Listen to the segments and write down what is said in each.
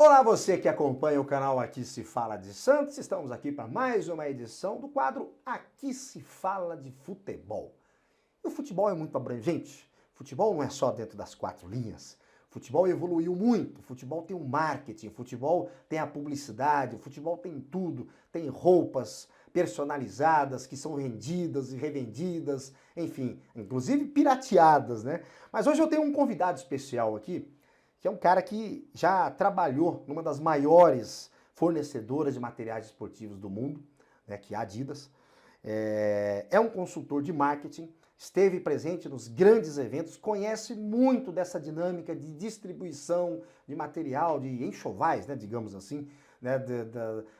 Olá, você que acompanha o canal Aqui Se Fala de Santos. Estamos aqui para mais uma edição do quadro Aqui Se Fala de Futebol. E o futebol é muito abrangente. Futebol não é só dentro das quatro linhas. Futebol evoluiu muito. Futebol tem o marketing, futebol tem a publicidade, o futebol tem tudo. Tem roupas personalizadas que são vendidas e revendidas, enfim, inclusive pirateadas, né? Mas hoje eu tenho um convidado especial aqui, que é um cara que já trabalhou numa das maiores fornecedoras de materiais esportivos do mundo, né, que é a Adidas. É um consultor de marketing, esteve presente nos grandes eventos, conhece muito dessa dinâmica de distribuição de material, de enxovais, né, digamos assim, né, de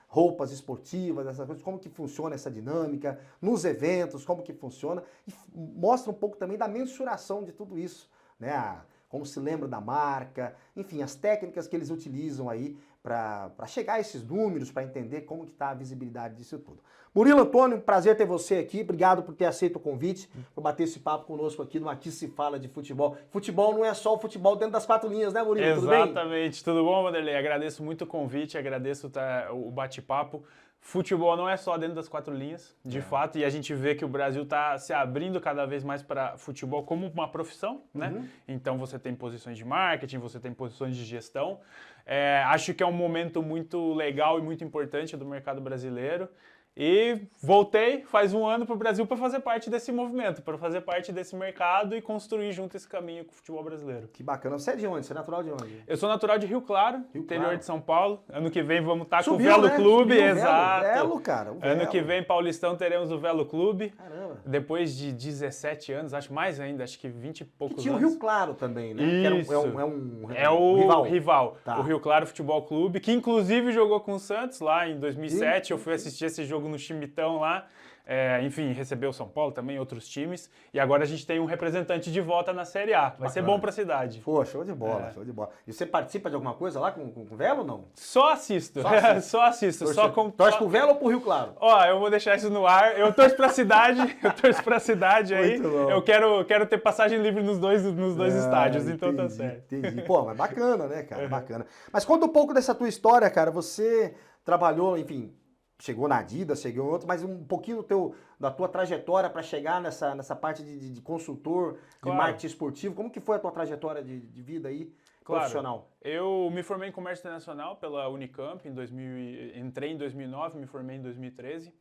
roupas esportivas, dessas coisas, como que funciona essa dinâmica, nos eventos, como que funciona, e mostra um pouco também da mensuração de tudo isso, né, como se lembra da marca, enfim, as técnicas que eles utilizam aí para chegar a esses números, para entender como que está a visibilidade disso tudo. Murilo Antônio, prazer ter você aqui, obrigado por ter aceito o convite, por bater esse papo conosco aqui no Aqui Se Fala de Futebol. Futebol não é só o futebol dentro das quatro linhas, né, Murilo? Exatamente, tudo bom, Vanderlei? Agradeço muito o convite, agradeço o bate-papo. Futebol não é só dentro das quatro linhas, de fato, e a gente vê que o Brasil está se abrindo cada vez mais para futebol como uma profissão, né? Então você tem posições de marketing, você tem posições de gestão. Acho que é um momento muito legal e muito importante do mercado brasileiro. E voltei faz um ano para o Brasil para fazer parte desse movimento, para fazer parte desse mercado e construir junto esse caminho com o futebol brasileiro. Que bacana. Você é de onde? Você é natural de onde? Eu sou natural de Rio Claro, interior de São Paulo. Ano que vem vamos estar com o Subiu, Velo né? Clube, Subiu o exato. Velo, cara. O Velo. Ano que vem, Paulistão, teremos o Velo Clube. Caramba. Depois de 17 anos, acho mais ainda, acho que 20 e poucos Que tinha anos. o Rio Claro também, né? Isso. Que É o rival. Tá. O Rio Claro Futebol Clube, que inclusive jogou com o Santos lá em 2007. Eu fui assistir esse jogo no Chimitão lá. Enfim, recebeu o São Paulo também, outros times. E agora a gente tem um representante de volta na Série A. Vai ser bom pra cidade. Pô, show de bola, show de bola. E você participa de alguma coisa lá com o Velo ou não? Só assisto. Só assisto. Torce pro Velo ou pro Rio Claro? Ó, eu vou deixar isso no ar. Eu torço pra cidade, aí. Eu quero ter passagem livre nos dois estádios, então tá certo. Entendi. Pô, mas bacana, né, cara? Bacana. Mas conta um pouco dessa tua história, cara. Você trabalhou, enfim, chegou na Adidas, chegou em outro, mas um pouquinho da tua trajetória para chegar nessa parte de consultor, de marketing esportivo. Como que foi a tua trajetória de vida aí, profissional? Eu me formei em comércio internacional pela Unicamp, entrei em 2009, me formei em 2013.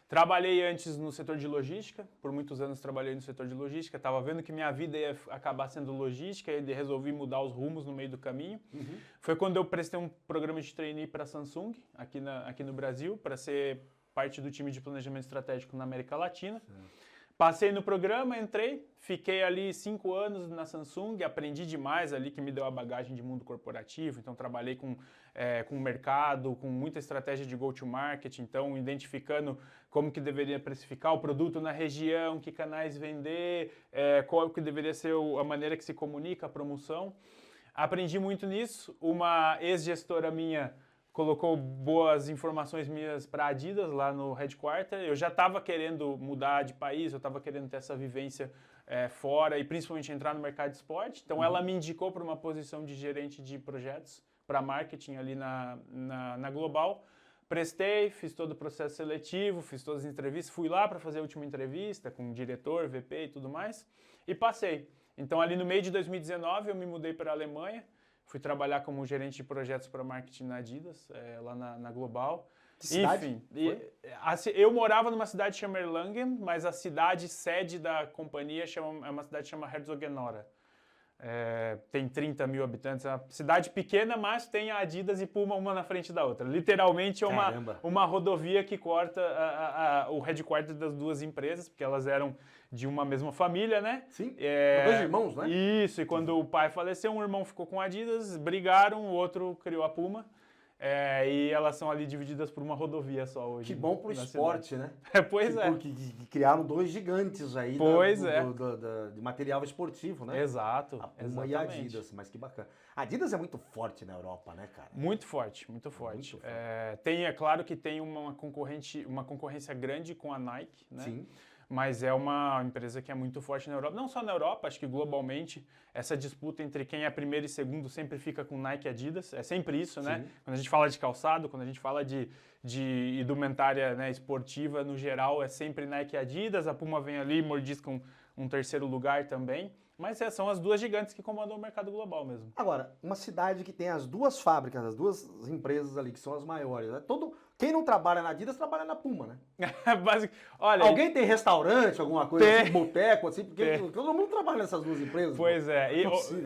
Trabalhei antes no setor de logística, por muitos anos trabalhei no setor de logística, estava vendo que minha vida ia acabar sendo logística e resolvi mudar os rumos no meio do caminho. Foi quando eu prestei um programa de trainee para a Samsung, aqui no Brasil, para ser parte do time de planejamento estratégico na América Latina. Passei no programa, entrei, fiquei ali 5 anos na Samsung, aprendi demais ali, que me deu a bagagem de mundo corporativo, então trabalhei com o mercado, com muita estratégia de go-to-market, então identificando como que deveria precificar o produto na região, que canais vender, qual que deveria ser a maneira que se comunica a promoção. Aprendi muito nisso, uma ex-gestora minha colocou boas informações minhas para a Adidas lá no headquarter. Eu já estava querendo mudar de país, eu estava querendo ter essa vivência fora e principalmente entrar no mercado de esporte. Então ela me indicou para uma posição de gerente de projetos para marketing ali na Global. Prestei, fiz todo o processo seletivo, fiz todas as entrevistas, fui lá para fazer a última entrevista com o diretor, VP e tudo mais e passei. Então ali no meio de 2019 eu me mudei para a Alemanha. Fui trabalhar como gerente de projetos para marketing na Adidas, lá na Global. Cidade? Enfim, eu morava numa cidade chamada Erlangen, mas a cidade sede da companhia é uma cidade chamada Herzogenaurach. Tem 30 mil habitantes, é uma cidade pequena, mas tem a Adidas e Puma uma na frente da outra. Literalmente é uma rodovia que corta o headquarter das duas empresas, porque elas eram de uma mesma família, né? Sim, dois irmãos, né? Isso, e quando o pai faleceu, um irmão ficou com a Adidas, brigaram, o outro criou a Puma. E elas são ali divididas por uma rodovia só hoje. Que bom pro esporte, né? Pois é. Porque criaram dois gigantes aí de material esportivo, né? Exato. A Puma e a Adidas, mas que bacana. A Adidas é muito forte na Europa, né, cara? Muito forte, muito forte. É claro que tem uma concorrência grande com a Nike, né? Sim. mas é uma empresa que é muito forte na Europa. Não só na Europa, acho que globalmente, essa disputa entre quem é primeiro e segundo sempre fica com Nike e Adidas, é sempre isso, né? Quando a gente fala de calçado, quando a gente fala de indumentária, né, esportiva, no geral, é sempre Nike e Adidas, a Puma vem ali, mordisca um terceiro lugar também. Mas são as duas gigantes que comandam o mercado global mesmo. Agora, uma cidade que tem as duas fábricas, as duas empresas ali, que são as maiores, né? Quem não trabalha na Adidas, trabalha na Puma, né? Olha, alguém tem restaurante, alguma coisa assim, boteco, assim, porque todo mundo trabalha nessas duas empresas. Pois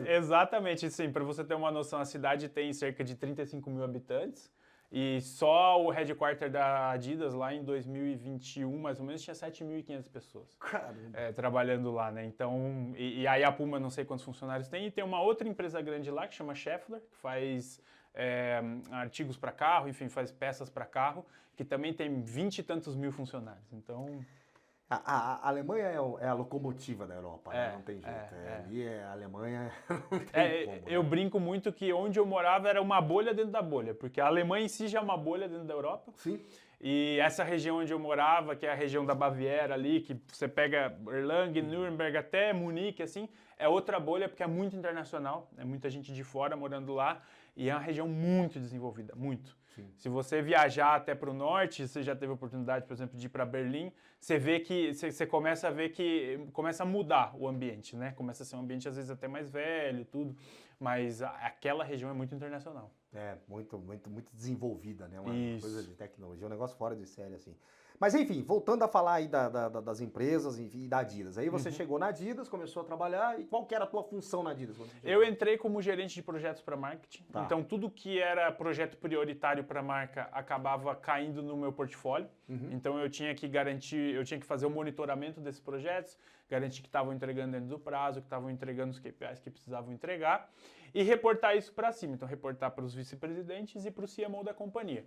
exatamente, sim. Para você ter uma noção, a cidade tem cerca de 35 mil habitantes. E só o headquarter da Adidas lá em 2021, mais ou menos, tinha 7.500 pessoas trabalhando lá, né? Então, e aí a Puma, não sei quantos funcionários tem, e tem uma outra empresa grande lá que chama Schaeffler, que faz artigos para carro, enfim, faz peças para carro, que também tem 20 e tantos mil funcionários. Então... A Alemanha é a locomotiva da Europa, né? Não tem jeito. Ali a Alemanha não tem como, né? Eu brinco muito que onde eu morava era uma bolha dentro da bolha, porque a Alemanha em si já é uma bolha dentro da Europa. Sim. E essa região onde eu morava, que é a região da Baviera ali, que você pega Erlangen, Nuremberg até Munique, assim, é outra bolha porque é muito internacional, é muita gente de fora morando lá e é uma região muito desenvolvida, muito. Sim. Se você viajar até para o norte, você já teve a oportunidade, por exemplo, de ir para Berlim, você vê que você começa a ver que começa a mudar o ambiente, né? Começa a ser um ambiente às vezes até mais velho e tudo, mas aquela região é muito internacional. É, muito desenvolvida, né? Uma coisa de tecnologia, um negócio fora de série, assim. Mas, enfim, voltando a falar aí das empresas e da Adidas. Aí você chegou na Adidas, começou a trabalhar, e qual que era a tua função na Adidas? Eu entrei como gerente de projetos para marketing. Tá. Então, tudo que era projeto prioritário para a marca acabava caindo no meu portfólio. Então, eu tinha que fazer o monitoramento desses projetos, garantir que estavam entregando dentro do prazo, que estavam entregando os KPIs que precisavam entregar, e reportar isso para cima. Então, reportar para os vice-presidentes e para o CMO da companhia.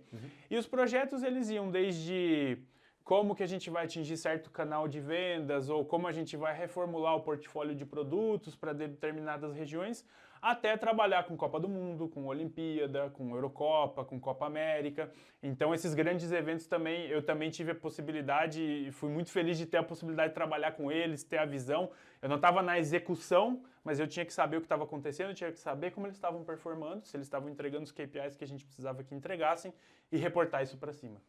E os projetos, eles iam desde como que a gente vai atingir certo canal de vendas ou como a gente vai reformular o portfólio de produtos para determinadas regiões, até trabalhar com Copa do Mundo, com Olimpíada, com Eurocopa, com Copa América. Então, esses grandes eventos também, eu também tive a possibilidade e fui muito feliz de ter a possibilidade de trabalhar com eles, ter a visão. Eu não estava na execução, mas eu tinha que saber o que estava acontecendo, eu tinha que saber como eles estavam performando, se eles estavam entregando os KPIs que a gente precisava que entregassem e reportar isso para cima.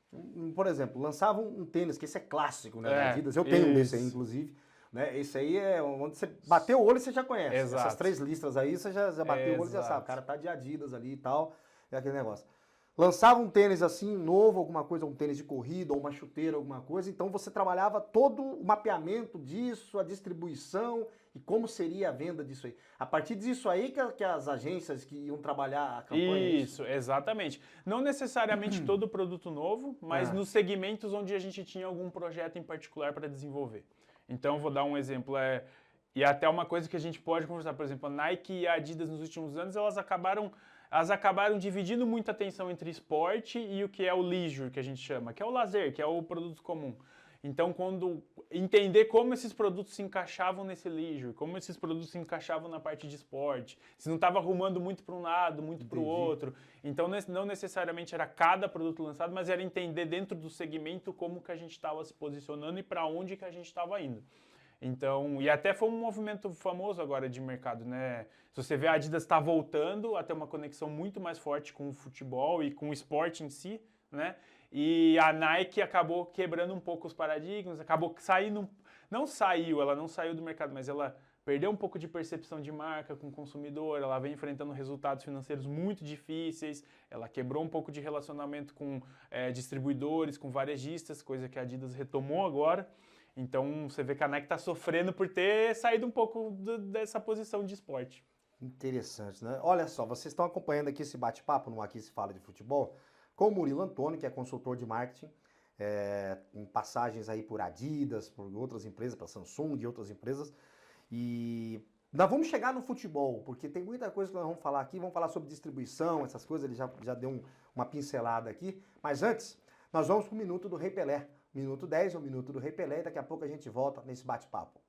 Por exemplo, lançavam um tênis, que esse é clássico, né, da Adidas. Eu tenho um desse aí, inclusive. Né? Esse aí é onde você bateu o olho e você já conhece. Exato. Essas 3 listras aí, você já bateu o olho e já sabe. O cara tá de Adidas ali e tal, é aquele negócio. Lançava um tênis assim, novo, alguma coisa, um tênis de corrida ou uma chuteira, alguma coisa. Então você trabalhava todo o mapeamento disso, a distribuição e como seria a venda disso aí. A partir disso aí que as agências que iam trabalhar a campanha. Isso, exatamente. Não necessariamente todo produto novo, mas nos segmentos onde a gente tinha algum projeto em particular para desenvolver. Então, vou dar um exemplo. E até uma coisa que a gente pode conversar, por exemplo, a Nike e a Adidas nos últimos anos, elas acabaram dividindo muita atenção entre esporte e o que é o leisure, que a gente chama, que é o lazer, que é o produto comum. Então, quando entender como esses produtos se encaixavam nesse leisure, como esses produtos se encaixavam na parte de esporte, se não estava arrumando muito para um lado, muito para o outro. Então, não necessariamente era cada produto lançado, mas era entender dentro do segmento como que a gente estava se posicionando e para onde que a gente estava indo. Então, e até foi um movimento famoso agora de mercado, né? Se você vê, a Adidas está voltando a ter uma conexão muito mais forte com o futebol e com o esporte em si, né? E a Nike acabou quebrando um pouco os paradigmas, acabou saindo, ela não saiu do mercado, mas ela perdeu um pouco de percepção de marca com o consumidor, ela vem enfrentando resultados financeiros muito difíceis, ela quebrou um pouco de relacionamento com distribuidores, com varejistas, coisa que a Adidas retomou agora. Então, você vê que a Nike está sofrendo por ter saído um pouco dessa posição de esporte. Interessante, né? Olha só, vocês estão acompanhando aqui esse bate-papo no Aqui Se Fala de Futebol com o Murilo Antônio, que é consultor de marketing, em passagens aí por Adidas, por outras empresas, para Samsung e outras empresas. E nós vamos chegar no futebol, porque tem muita coisa que nós vamos falar aqui, vamos falar sobre distribuição, essas coisas, ele já deu uma pincelada aqui. Mas antes, nós vamos para o Minuto do Rei Pelé. Minuto 10 é o Minuto do Rei Pelé, e daqui a pouco a gente volta nesse bate-papo.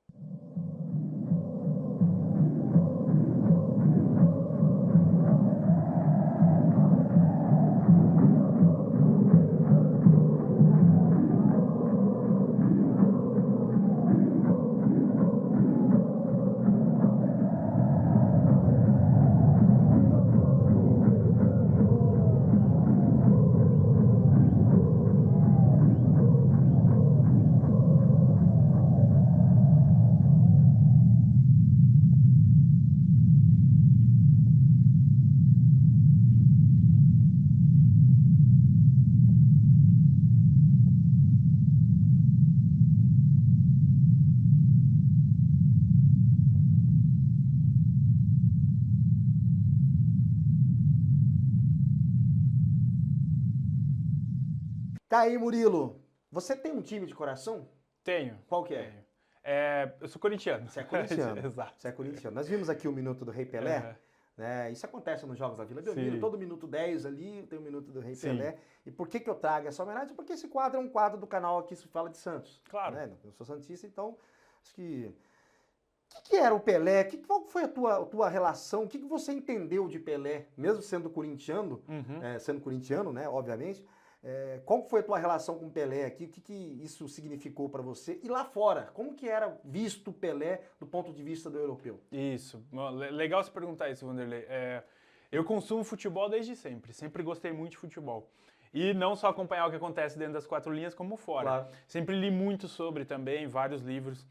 Tá aí, Murilo. Você tem um time de coração? Tenho. Qual que é? Tenho. Eu sou corintiano. Você é corintiano. Exato. Você é corintiano. Nós vimos aqui o Minuto do Rei Pelé. Né? Isso acontece nos Jogos da Vila Belmiro. Todo minuto 10 ali tem o Minuto do Rei Pelé. E por que eu trago essa homenagem? Porque esse quadro é um quadro do canal Aqui Se Fala de Santos. Claro. Né? Eu sou santista, então acho que... O que era o Pelé? Qual foi a tua relação? O que você entendeu de Pelé, mesmo sendo corintiano, né, obviamente? Qual foi a tua relação com o Pelé aqui? O que isso significou para você? E lá fora, como que era visto o Pelé do ponto de vista do europeu? Isso. Legal você perguntar isso, Wanderlei. Eu consumo futebol desde sempre. Sempre gostei muito de futebol. E não só acompanhar o que acontece dentro das quatro linhas, como fora. Claro. Sempre li muito sobre também, vários livros.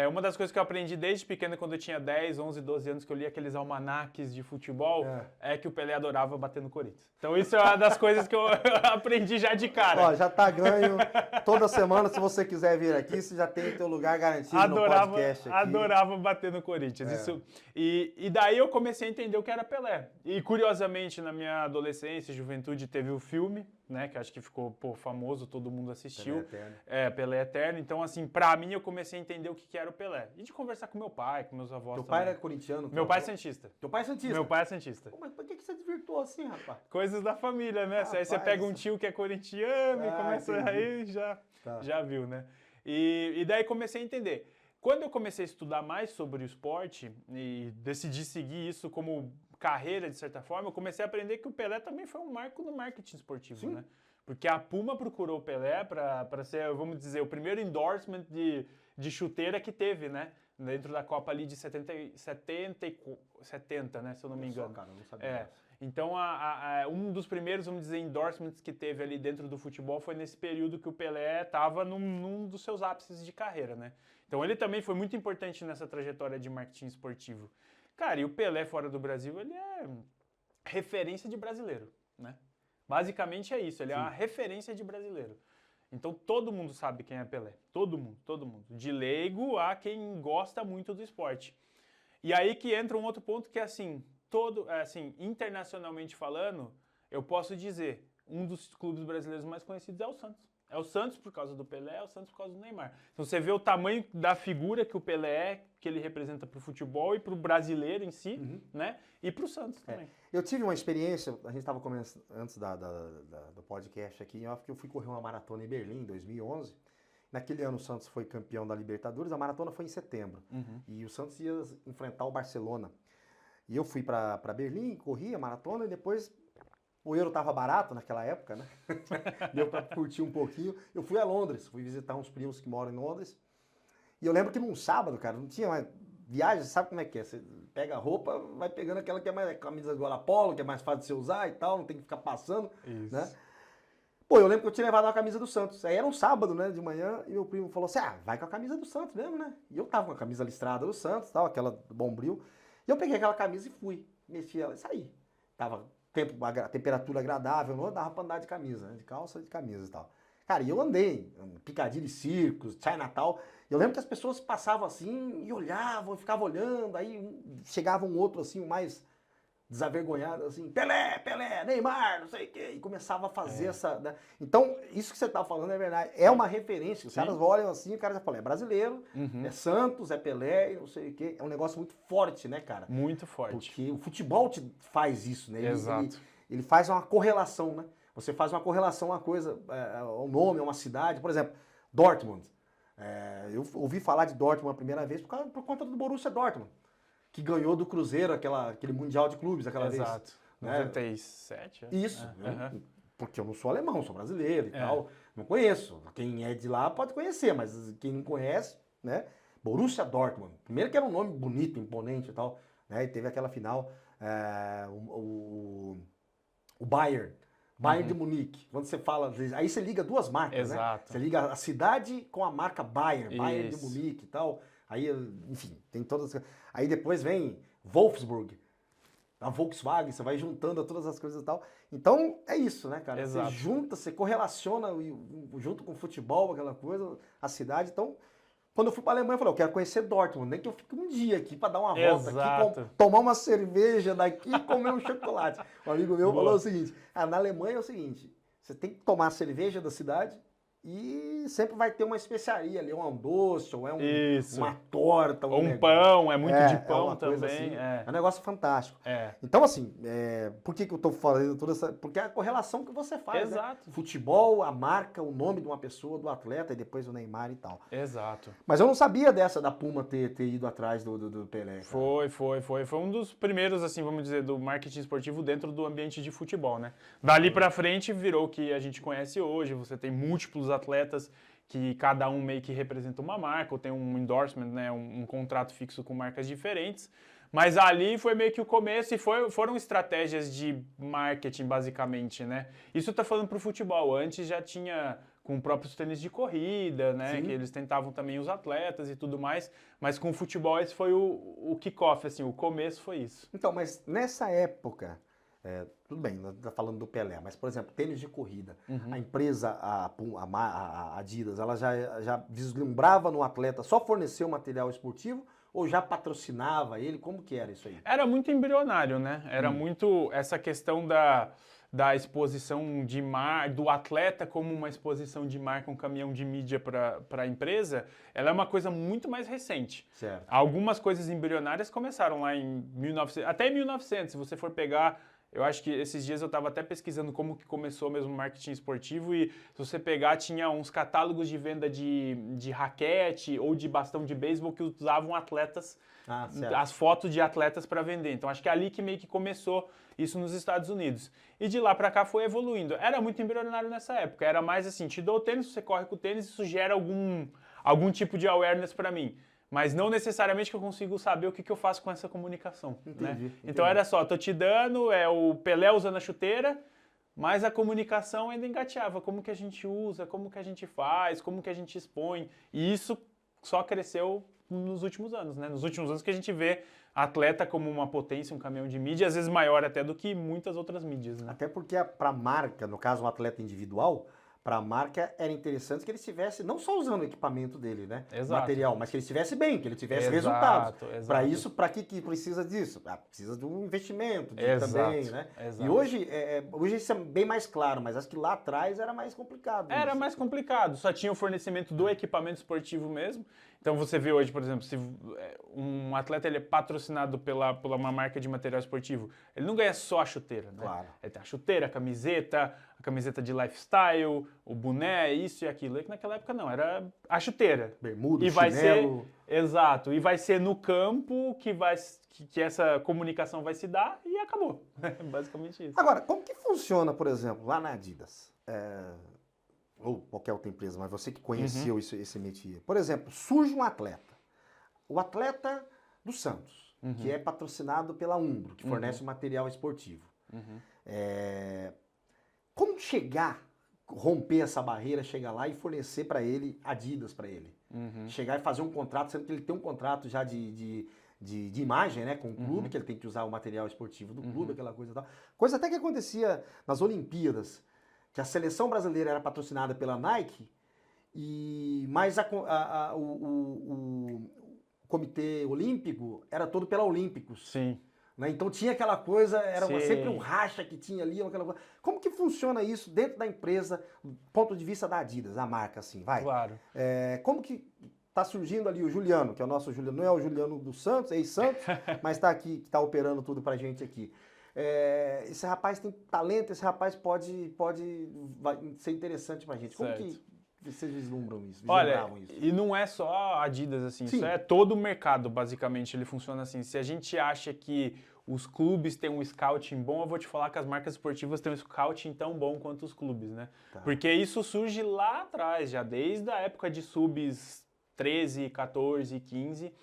Uma das coisas que eu aprendi desde pequeno, quando eu tinha 10, 11, 12 anos, que eu li aqueles almanaques de futebol, é que o Pelé adorava bater no Corinthians. Então isso é uma das coisas que eu aprendi já de cara. Ó, já tá ganho. Toda semana, se você quiser vir aqui, você já tem teu lugar garantido no podcast aqui. Adorava bater no Corinthians. E daí eu comecei a entender o que era Pelé. E curiosamente, na minha adolescência e juventude, teve o filme, né, que acho que ficou famoso, todo mundo assistiu. Pelé Eterno. Pelé Eterno. Então, assim, pra mim, eu comecei a entender o que era o Pelé. E de conversar com meu pai, com meus avós Teu também. pai era corintiano? Meu pai é santista. Teu pai é santista? Meu pai é santista. Pô, mas por que você desvirtuou assim, rapaz? Coisas da família, né? Aí você pega um tio que é corintiano e começa aí, já viu, né? E daí comecei a entender. Quando eu comecei a estudar mais sobre o esporte e decidi seguir isso como carreira, de certa forma, eu comecei a aprender que o Pelé também foi um marco no marketing esportivo, né? Porque a Puma procurou o Pelé para ser, vamos dizer, o primeiro endorsement de chuteira que teve, né? Dentro da Copa ali de 70, né? Se eu não me engano. Cara, eu não sabia. Então, um dos primeiros, vamos dizer, endorsements que teve ali dentro do futebol foi nesse período que o Pelé estava num dos seus ápices de carreira, né? Então, ele também foi muito importante nessa trajetória de marketing esportivo. Cara, e o Pelé fora do Brasil, ele é referência de brasileiro, né? Basicamente é isso, ele é uma referência de brasileiro. Então, todo mundo sabe quem é Pelé. Todo mundo, todo mundo. De leigo a quem gosta muito do esporte. E aí que entra um outro ponto que é assim, internacionalmente falando, eu posso dizer, um dos clubes brasileiros mais conhecidos é o Santos. É o Santos por causa do Pelé, é o Santos por causa do Neymar. Então você vê o tamanho da figura que o Pelé é, que ele representa para o futebol e para o brasileiro em si, né? E para o Santos também. Eu tive uma experiência, a gente estava começando antes do podcast aqui, que eu fui correr uma maratona em Berlim em 2011. Naquele ano o Santos foi campeão da Libertadores, a maratona foi em setembro. E o Santos ia enfrentar o Barcelona. E eu fui para Berlim, corri a maratona e depois o euro estava barato naquela época, né? Deu para curtir um pouquinho. Eu fui a Londres, fui visitar uns primos que moram em Londres. E eu lembro que num sábado, cara, não tinha mais viagem, sabe como é que é? Você pega a roupa, vai pegando aquela que é mais camisa do Apollo, que é mais fácil de você usar e tal, não tem que ficar passando, né? Pô, eu lembro que eu tinha levado uma camisa do Santos. Aí era um sábado, né, de manhã, e meu primo falou assim, vai com a camisa do Santos mesmo, né? E eu tava com a camisa listrada do Santos, tal, aquela do Bombril. E eu peguei aquela camisa e fui, mexi ela e saí. Tava temperatura agradável, não dava pra andar de camisa, né? De calça e de camisa e tal. Cara, e eu andei, Piccadilly Circus, Chinatown. Eu lembro que as pessoas passavam assim e olhavam, ficavam olhando, aí chegava um outro assim, o mais desavergonhado, assim, Pelé, Pelé, Neymar, não sei o quê, e começava a fazer essa... Né? Então, isso que você tá falando é verdade, é uma referência, os caras olham assim, o cara já fala, é brasileiro, é Santos, é Pelé, não sei o quê, é um negócio muito forte, né, cara? Muito forte. Porque o futebol te faz isso, né? Exato. Ele faz uma correlação, né? Você faz uma correlação a uma coisa, ao nome, a uma cidade, por exemplo, Dortmund. Eu ouvi falar de Dortmund a primeira vez por conta do Borussia Dortmund, que ganhou do Cruzeiro aquele Mundial de Clubes aquela vez. Exato. 97? Isso. Porque eu não sou alemão, sou brasileiro e tal. Não conheço. Quem é de lá pode conhecer, mas quem não conhece, né? Borussia Dortmund. Primeiro que era um nome bonito, imponente e tal. Né? E teve aquela final, o Bayern. Bayern de Munique. Quando você fala, aí você liga duas marcas, Exato. né? Você liga a cidade com a marca Bayern, Bayern de Munique e tal. Aí, enfim, tem todas. Aí depois vem Wolfsburg, a Volkswagen, você vai juntando todas as coisas e tal. Então, é isso, né, cara? Exato. Você junta, você correlaciona junto com o futebol, aquela coisa, a cidade. Então, quando eu fui para a Alemanha, eu falei, eu quero conhecer Dortmund, nem que eu fique um dia aqui para dar uma volta aqui, tomar uma cerveja daqui e comer um chocolate. Um amigo meu falou o seguinte, na Alemanha é o seguinte, Você tem que tomar a cerveja da cidade e sempre vai ter uma especiaria ali, um doce, ou uma torta. Ou um pão, é muito de pão uma coisa também. assim, é um negócio fantástico. É. Então, assim, por que eu tô falando toda essa... Porque é a correlação que você faz, Exato. né? Futebol, a marca, o nome de uma pessoa, do atleta, e depois o Neymar e tal. Exato. Mas eu não sabia dessa da Puma ter ido atrás do Pelé. Cara. Foi um dos primeiros, assim, vamos dizer, do marketing esportivo dentro do ambiente de futebol, né? Dali pra frente virou o que a gente conhece hoje. Você tem múltiplos atletas que cada um meio que representa uma marca, ou tem um endorsement, né, um contrato fixo com marcas diferentes. Mas ali foi meio que o começo e foram estratégias de marketing, basicamente, né? Isso tá falando pro futebol. Antes já tinha com próprios tênis de corrida, né? Sim. Que eles tentavam também os atletas e tudo mais. Mas com o futebol esse foi o kickoff, assim, o começo foi isso. Então, mas nessa época... tudo bem, não está falando do Pelé, mas, por exemplo, tênis de corrida. A empresa, a Adidas, ela já vislumbrava no atleta só fornecer o material esportivo ou já patrocinava ele? Como que era isso aí? Era muito embrionário, né? Era muito essa questão da exposição do atleta como uma exposição de marca, um caminhão de mídia para a empresa, ela é uma coisa muito mais recente. Certo. Algumas coisas embrionárias começaram lá em 1900, até 1900, se você for pegar... Eu acho que esses dias eu estava até pesquisando como que começou mesmo o marketing esportivo e se você pegar, tinha uns catálogos de venda de raquete ou de bastão de beisebol que usavam atletas, as fotos de atletas para vender. Então acho que é ali que meio que começou isso nos Estados Unidos. E de lá para cá foi evoluindo. Era muito embrionário nessa época, era mais assim, te dou o tênis, você corre com o tênis, isso gera algum tipo de awareness para mim. Mas não necessariamente que eu consigo saber o que eu faço com essa comunicação. Entendi. Então era só, tô te dando, o Pelé usando a chuteira, mas a comunicação ainda engateava. Como que a gente usa, como que a gente faz, como que a gente expõe. E isso só cresceu nos últimos anos, né? Nos últimos anos que a gente vê atleta como uma potência, um caminhão de mídia, às vezes maior até do que muitas outras mídias, né? Até porque para a marca, no caso um atleta individual... Para a marca era interessante que ele estivesse não só usando o equipamento dele, né? Exato. Material, mas que ele estivesse bem, que ele tivesse resultados. Para isso, Exato. para que precisa disso? Precisa de um investimento também, né? Exato. E hoje isso é bem mais claro, mas acho que lá atrás era mais complicado. Era mais complicado, só tinha o fornecimento do equipamento esportivo mesmo. Então você vê hoje, por exemplo, se um atleta ele é patrocinado pela uma marca de material esportivo, ele não ganha só a chuteira, né? Claro. Ele tem a chuteira, a camiseta de lifestyle, o boné, isso e aquilo. E que naquela época não, era a chuteira. Bermuda, e vai chinelo. Exato, e vai ser no campo que essa comunicação vai se dar e acabou. Basicamente isso. Agora, como que funciona, por exemplo, lá na Adidas? Ou qualquer outra empresa, mas você que conheceu esse métier. Por exemplo, surge um atleta. O atleta do Santos, que é patrocinado pela Umbro, que fornece material esportivo. Como romper essa barreira, chegar lá e fornecer para ele Adidas para ele? Chegar e fazer um contrato, sendo que ele tem um contrato já de imagem, né, com o clube, que ele tem que usar o material esportivo do clube, aquela coisa e tal. Coisa até que acontecia nas Olimpíadas, que a seleção brasileira era patrocinada pela Nike, mas o Comitê Olímpico era todo pela Olímpicos. Sim. Né? Então tinha aquela coisa, sempre um racha que tinha ali, aquela coisa. Como que funciona isso dentro da empresa, do ponto de vista da Adidas, a marca, assim, vai? Claro. Como que tá surgindo ali o Juliano, que é o nosso Juliano, não é o Juliano do Santos, ex-Santos, mas está aqui, que está operando tudo pra gente aqui. Esse rapaz tem talento, esse rapaz vai ser interessante pra gente. Como que vocês vislumbram isso? Olha, e não é só a Adidas, assim, Sim. isso é todo o mercado, basicamente, ele funciona assim. Se a gente acha que os clubes têm um scouting bom, eu vou te falar que as marcas esportivas têm um scouting tão bom quanto os clubes, né? Tá. Porque isso surge lá atrás, já desde a época de subs 13, 14, 15.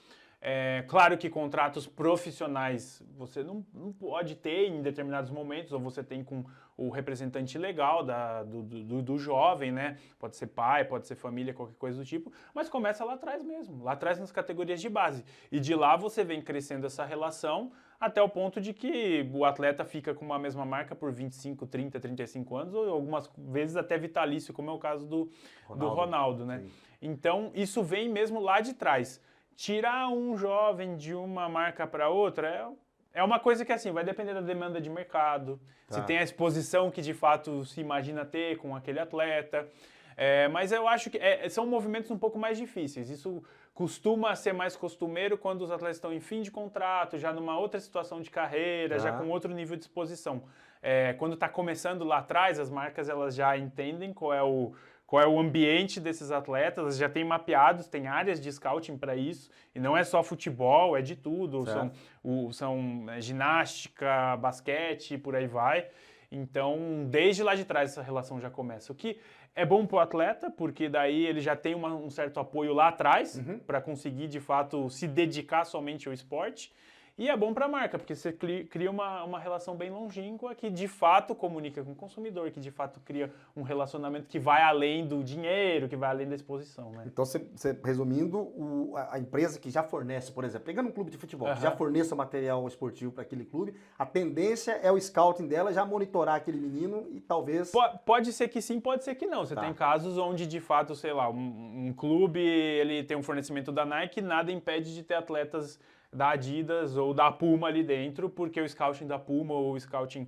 Claro que contratos profissionais você não pode ter em determinados momentos, ou você tem com o representante legal do jovem, né? Pode ser pai, pode ser família, qualquer coisa do tipo, mas começa lá atrás mesmo, lá atrás nas categorias de base. E de lá você vem crescendo essa relação até o ponto de que o atleta fica com uma mesma marca por 25, 30, 35 anos, ou algumas vezes até vitalício, como é o caso do Ronaldo, né? Sim. Então, isso vem mesmo lá de trás. Tirar um jovem de uma marca para outra É uma coisa que, assim, vai depender da demanda de mercado, se tem a exposição que de fato se imagina ter com aquele atleta. Mas eu acho que são movimentos um pouco mais difíceis. Isso costuma ser mais costumeiro quando os atletas estão em fim de contrato, já numa outra situação de carreira, já com outro nível de exposição. Quando está começando lá atrás, as marcas elas já entendem qual é o ambiente desses atletas, já tem mapeados, tem áreas de scouting para isso, e não é só futebol, é de tudo, são ginástica, basquete, por aí vai. Então, desde lá de trás essa relação já começa. O que é bom para o atleta, porque daí ele já tem um certo apoio lá atrás para conseguir, de fato, se dedicar somente ao esporte. E é bom para a marca, porque você cria uma relação bem longínqua que de fato comunica com o consumidor, que de fato cria um relacionamento que vai além do dinheiro, que vai além da exposição, né? Então, resumindo, a empresa que já fornece, por exemplo, pegando um clube de futebol, que já forneça material esportivo para aquele clube, a tendência é o scouting dela já monitorar aquele menino e talvez... Pode ser que sim, pode ser que não. Você tem casos onde, de fato, sei lá, um clube ele tem um fornecimento da Nike, nada impede de ter atletas da Adidas ou da Puma ali dentro, porque o scouting da Puma ou o scouting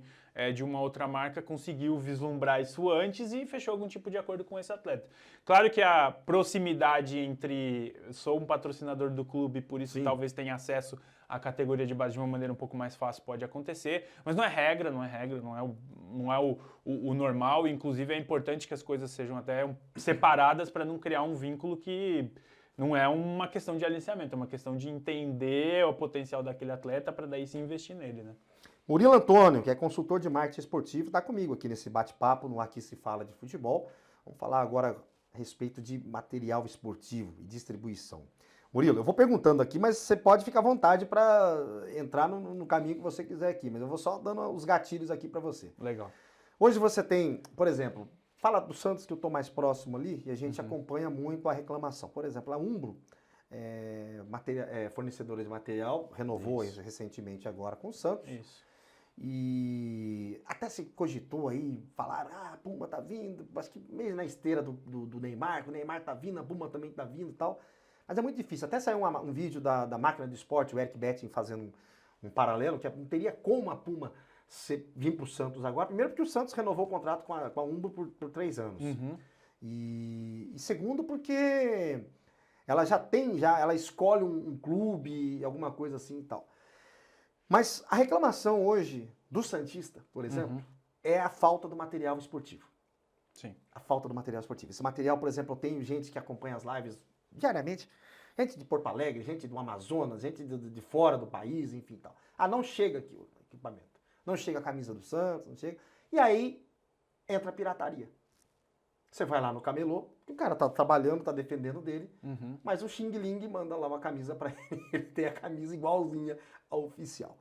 de uma outra marca conseguiu vislumbrar isso antes e fechou algum tipo de acordo com esse atleta. Claro que a proximidade entre sou um patrocinador do clube, por isso talvez tenha acesso à categoria de base de uma maneira um pouco mais fácil, pode acontecer, mas não é regra, não é o normal, inclusive é importante que as coisas sejam até separadas para não criar um vínculo que não é uma questão de aliciamento, é uma questão de entender o potencial daquele atleta para daí se investir nele, né? Murilo Antônio, que é consultor de marketing esportivo, está comigo aqui nesse bate-papo no Aqui Se Fala de Futebol. Vamos falar agora a respeito de material esportivo e distribuição. Murilo, eu vou perguntando aqui, mas você pode ficar à vontade para entrar no caminho que você quiser aqui, mas eu vou só dando os gatilhos aqui para você. Legal. Hoje você tem, por exemplo, fala do Santos que eu estou mais próximo ali e a gente acompanha muito a reclamação. Por exemplo, a Umbro, fornecedora de material, renovou recentemente agora com o Santos. Isso. E até se cogitou aí, falaram, a Puma tá vindo, acho que meio na esteira do Neymar, que o Neymar tá vindo, a Puma também tá vindo e tal. Mas é muito difícil. Até saiu um vídeo da máquina do esporte, o Eric Betting fazendo um paralelo, que não teria como a Puma vir para o Santos agora. Primeiro porque o Santos renovou o contrato com a Umbro por 3 anos. E segundo porque ela ela escolhe um clube, alguma coisa assim e tal. Mas a reclamação hoje do Santista, por exemplo, é a falta do material esportivo. Sim. A falta do material esportivo. Esse material, por exemplo, eu tenho gente que acompanha as lives diariamente, gente de Porto Alegre, gente do Amazonas, gente de fora do país, enfim tal. Não chega aqui o equipamento. Não chega a camisa do Santos, não chega. E aí entra a pirataria. Você vai lá no camelô, o cara tá trabalhando, tá defendendo dele, mas o Xing Ling manda lá uma camisa para ele. Ele tem a camisa igualzinha ao oficial.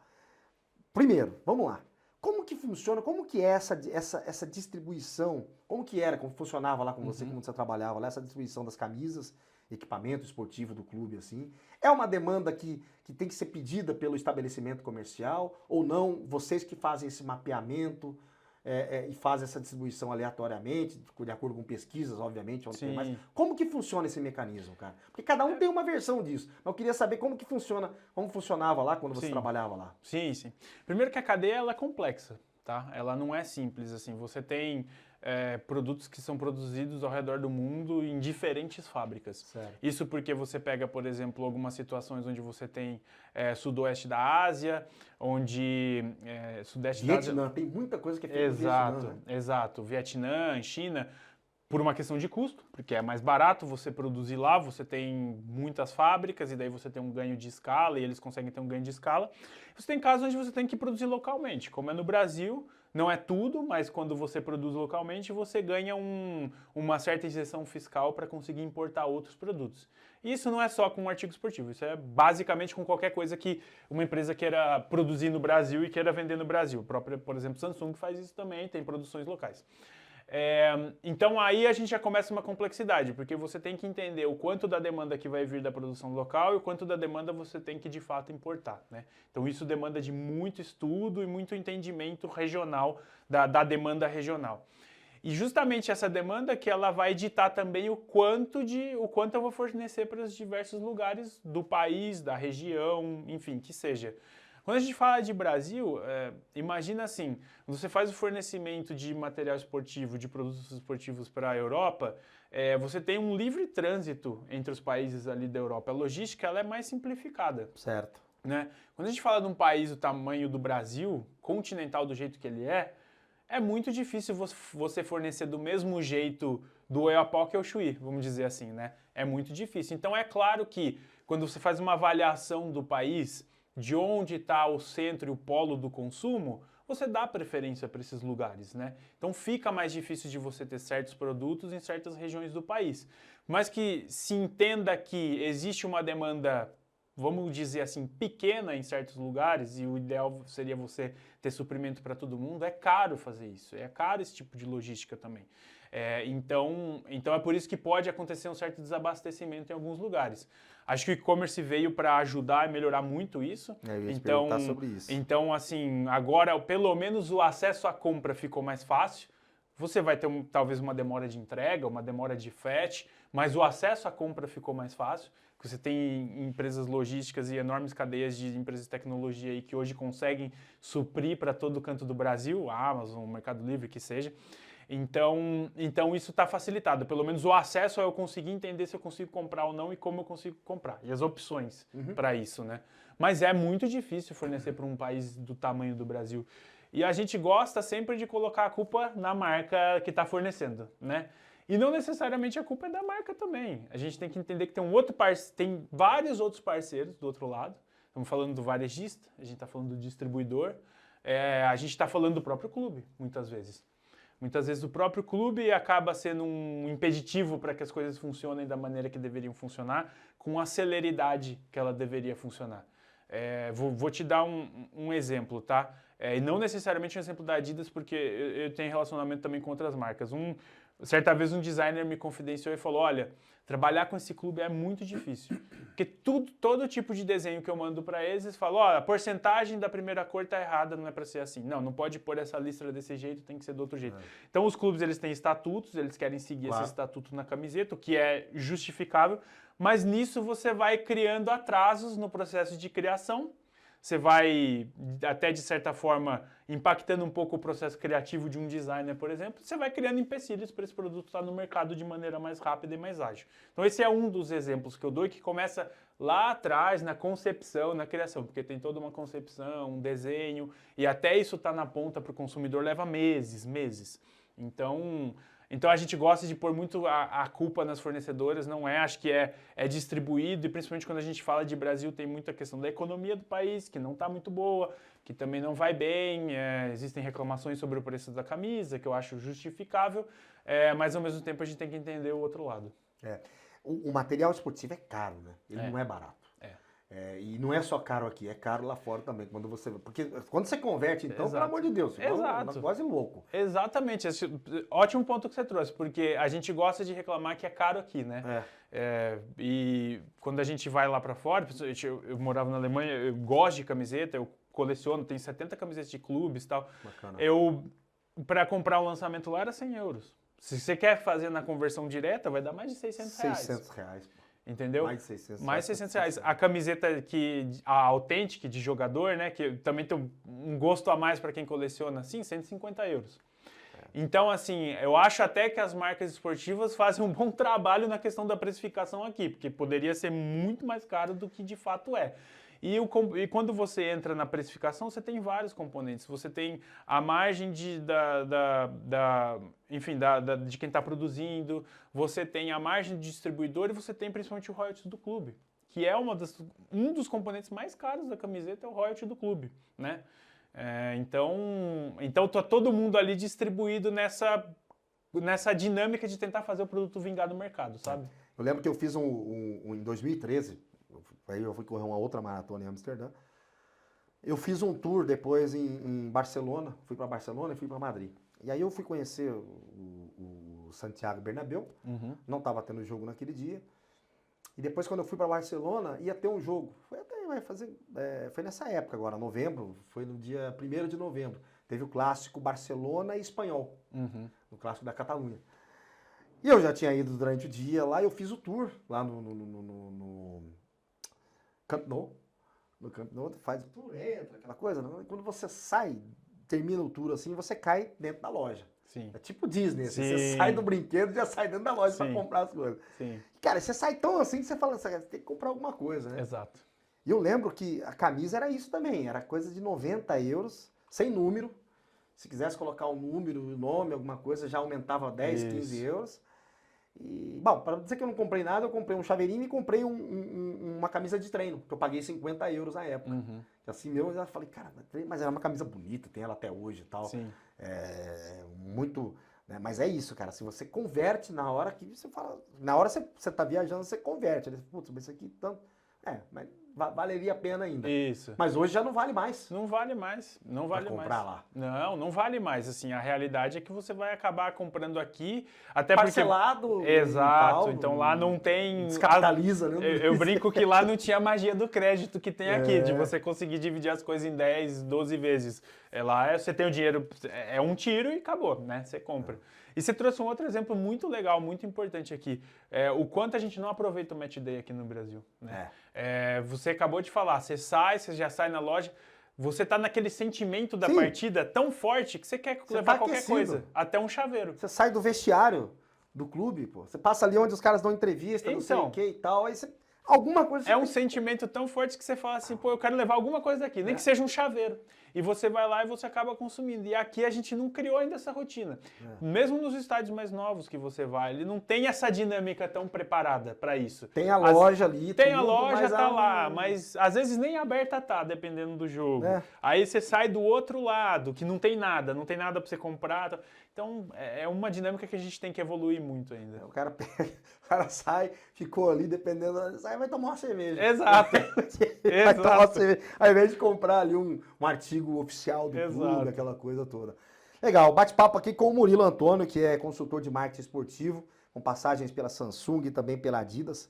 Primeiro, vamos lá. Como que funciona, como que é essa distribuição, como funcionava lá com você, como você trabalhava lá, essa distribuição das camisas, equipamento esportivo do clube, assim? É uma demanda que tem que ser pedida pelo estabelecimento comercial ou não? Vocês que fazem esse mapeamento e fazem essa distribuição aleatoriamente, de acordo com pesquisas, obviamente, onde tem mais. Como que funciona esse mecanismo, cara? Porque cada um tem uma versão disso. Mas eu queria saber como que funciona, como funcionava lá quando você trabalhava lá. Sim, sim. Primeiro que a cadeia ela é complexa, tá? Ela não é simples, assim. Você tem produtos que são produzidos ao redor do mundo em diferentes fábricas. Certo. Isso porque você pega, por exemplo, algumas situações onde você tem sudoeste da Ásia, onde sudeste da Ásia... Vietnã, tem muita coisa que é feita no Vietnã, né? Exato. Vietnã, China, por uma questão de custo, porque é mais barato você produzir lá, você tem muitas fábricas e daí você tem um ganho de escala e eles conseguem ter um ganho de escala. Você tem casos onde você tem que produzir localmente, como é no Brasil. Não é tudo, mas quando você produz localmente, você ganha uma certa isenção fiscal para conseguir importar outros produtos. E isso não é só com um artigo esportivo, isso é basicamente com qualquer coisa que uma empresa queira produzir no Brasil e queira vender no Brasil. O próprio, por exemplo, Samsung faz isso também, tem produções locais. Então aí a gente já começa uma complexidade, porque você tem que entender o quanto da demanda que vai vir da produção local e o quanto da demanda você tem que de fato importar, né? Então isso demanda de muito estudo e muito entendimento regional da demanda regional. E justamente essa demanda que ela vai ditar também o quanto eu vou fornecer para os diversos lugares do país, da região, enfim, que seja. Quando a gente fala de Brasil, imagina assim, quando você faz o fornecimento de material esportivo, de produtos esportivos para a Europa, você tem um livre trânsito entre os países ali da Europa. A logística ela é mais simplificada. Certo. Né? Quando a gente fala de um país do tamanho do Brasil, continental do jeito que ele é muito difícil você fornecer do mesmo jeito do Oiapoque ao Chuí, vamos dizer assim, né? É muito difícil. Então é claro que quando você faz uma avaliação do país, de onde está o centro e o polo do consumo, você dá preferência para esses lugares, né? Então fica mais difícil de você ter certos produtos em certas regiões do país. Mas que se entenda que existe uma demanda, vamos dizer assim, pequena em certos lugares, e o ideal seria você ter suprimento para todo mundo, é caro fazer isso, é caro esse tipo de logística também. Então é por isso que pode acontecer um certo desabastecimento em alguns lugares. Acho que o e-commerce veio para ajudar e melhorar muito isso. Eu ia te perguntar sobre isso. Então, assim, agora pelo menos o acesso à compra ficou mais fácil. Você vai ter talvez uma demora de entrega, uma demora de frete, mas o acesso à compra ficou mais fácil. Você tem empresas logísticas e enormes cadeias de empresas de tecnologia aí que hoje conseguem suprir para todo o canto do Brasil, a Amazon, o Mercado Livre, que seja. Então isso está facilitado. Pelo menos o acesso a eu conseguir entender se eu consigo comprar ou não e como eu consigo comprar. E as opções para isso, né? Mas é muito difícil fornecer para um país do tamanho do Brasil. E a gente gosta sempre de colocar a culpa na marca que está fornecendo, né? E não necessariamente a culpa é da marca também. A gente tem que entender que tem vários outros parceiros do outro lado. Estamos falando do varejista, a gente está falando do distribuidor, a gente está falando do próprio clube, muitas vezes. Muitas vezes o próprio clube acaba sendo um impeditivo para que as coisas funcionem da maneira que deveriam funcionar, com a celeridade que ela deveria funcionar. Vou te dar um exemplo, tá? E não necessariamente um exemplo da Adidas, porque eu tenho relacionamento também com outras marcas. Certa vez um designer me confidenciou e falou, olha, trabalhar com esse clube é muito difícil, porque todo tipo de desenho que eu mando para eles falam, ó, a porcentagem da primeira cor tá errada, não é para ser assim. Não pode pôr essa listra desse jeito, tem que ser do outro jeito. Então os clubes eles têm estatutos, eles querem seguir esse estatuto na camiseta, o que é justificável, mas nisso você vai criando atrasos no processo de criação. Você vai, até de certa forma, impactando um pouco o processo criativo de um designer, por exemplo, você vai criando empecilhos para esse produto estar no mercado de maneira mais rápida e mais ágil. Então esse é um dos exemplos que eu dou e que começa lá atrás, na concepção, na criação, porque tem toda uma concepção, um desenho, e até isso estar na ponta para o consumidor leva meses. Então a gente gosta de pôr muito a culpa nas fornecedoras, não é? Acho que é distribuído, e principalmente quando a gente fala de Brasil, tem muita questão da economia do país, que não está muito boa, que também não vai bem, existem reclamações sobre o preço da camisa, que eu acho justificável, mas ao mesmo tempo a gente tem que entender o outro lado. O material esportivo é caro, né? Ele não é barato. E não é só caro aqui, é caro lá fora também. Porque quando você converte, então, Exato. pelo amor de Deus, fica Exato. quase louco. Exatamente. Ótimo ponto que você trouxe, porque a gente gosta de reclamar que é caro aqui, né? E quando a gente vai lá para fora, eu morava na Alemanha, eu gosto de camiseta, eu coleciono, tenho 70 camisetas de clubes e tal. Bacana. Para comprar um lançamento lá era 100 euros. Se você quer fazer na conversão direta, vai dar mais de 600 reais. 600 reais. Entendeu? Mais de 600 Mais de 600 reais. A camiseta a Authentic de jogador, né? Que também tem um gosto a mais para quem coleciona assim, 150 euros. Então, assim, eu acho até que as marcas esportivas fazem um bom trabalho na questão da precificação aqui, porque poderia ser muito mais caro do que de fato é. E quando você entra na precificação, você tem vários componentes. Você tem a margem de quem está produzindo, você tem a margem de distribuidor e você tem principalmente o royalties do clube, que é um dos componentes mais caros da camiseta, é o royalty do clube, né? Então tá todo mundo ali distribuído nessa dinâmica de tentar fazer o produto vingar no mercado, sabe? Eu lembro que eu fiz em 2013, aí eu fui correr uma outra maratona em Amsterdã. Eu fiz um tour depois em Barcelona, fui para Barcelona e fui para Madrid. E aí eu fui conhecer o Santiago Bernabéu, não estava tendo jogo naquele dia. E depois quando eu fui para Barcelona, ia ter um jogo. Foi nessa época agora, novembro, foi no dia 1º de novembro. Teve o clássico Barcelona e Espanhol, no clássico da Catalunha. E eu já tinha ido durante o dia lá, eu fiz o tour lá no Camp Nou. no campo, no outro faz por dentro, aquela coisa. Né? Quando você sai, termina o tour assim, você cai dentro da loja. Sim. É tipo Disney, assim, Sim. você sai do brinquedo e já sai dentro da loja para Sim. comprar as coisas. Sim. Cara, você sai tão assim que você fala, você tem que comprar alguma coisa, né? Exato. E eu lembro que a camisa era isso também, era coisa de 90 euros, sem número. Se quisesse colocar um número, o nome, alguma coisa, já aumentava 10, 15 euros. E, bom, para dizer que eu não comprei nada, eu comprei um chaveirinho e comprei uma camisa de treino, que eu paguei 50 euros na época. Uhum. Assim mesmo, eu falei, cara, mas era uma camisa bonita, tem ela até hoje e tal. Sim. Muito... Né? Mas é isso, cara, se você converte na hora que você fala... Na hora que você tá viajando, você converte. Putz, mas isso aqui tanto... mas valeria a pena ainda. Isso. Mas hoje já não vale mais. Não vale mais. Não vale pra comprar mais. lá. Não vale mais. Assim, a realidade é que você vai acabar comprando aqui, até parcelado. Porque... Exato. Tal, então lá não tem... Descapitaliza, né? Eu brinco que lá não tinha a magia do crédito que tem aqui, de você conseguir dividir as coisas em 10, 12 vezes. Lá você tem o dinheiro, é um tiro e acabou, né? Você compra. E você trouxe um outro exemplo muito legal, muito importante aqui. O quanto a gente não aproveita o match day aqui no Brasil. Né? Você acabou de falar, você já sai na loja, você tá naquele sentimento da partida tão forte que você quer levar qualquer coisa, até um chaveiro. Você sai do vestiário do clube, pô. Você passa ali onde os caras dão entrevista, não sei o que e tal, aí você... Alguma coisa... um sentimento tão forte que você fala assim, pô, eu quero levar alguma coisa daqui, nem que seja um chaveiro. E você vai lá e você acaba consumindo. E aqui a gente não criou ainda essa rotina. Mesmo nos estádios mais novos que você vai, ele não tem essa dinâmica tão preparada para isso. Tem a loja ali, tem a loja, tá lá, mas às vezes nem aberta tá, dependendo do jogo. Aí você sai do outro lado, que não tem nada para você comprar. Então, é uma dinâmica que a gente tem que evoluir muito ainda. O cara sai, ficou ali, dependendo, sai vai tomar uma cerveja. Exato. Vai tomar uma cerveja, ao invés de comprar ali um artigo oficial do clube, aquela coisa toda. Legal, bate-papo aqui com o Murilo Antônio, que é consultor de marketing esportivo, com passagens pela Samsung e também pela Adidas.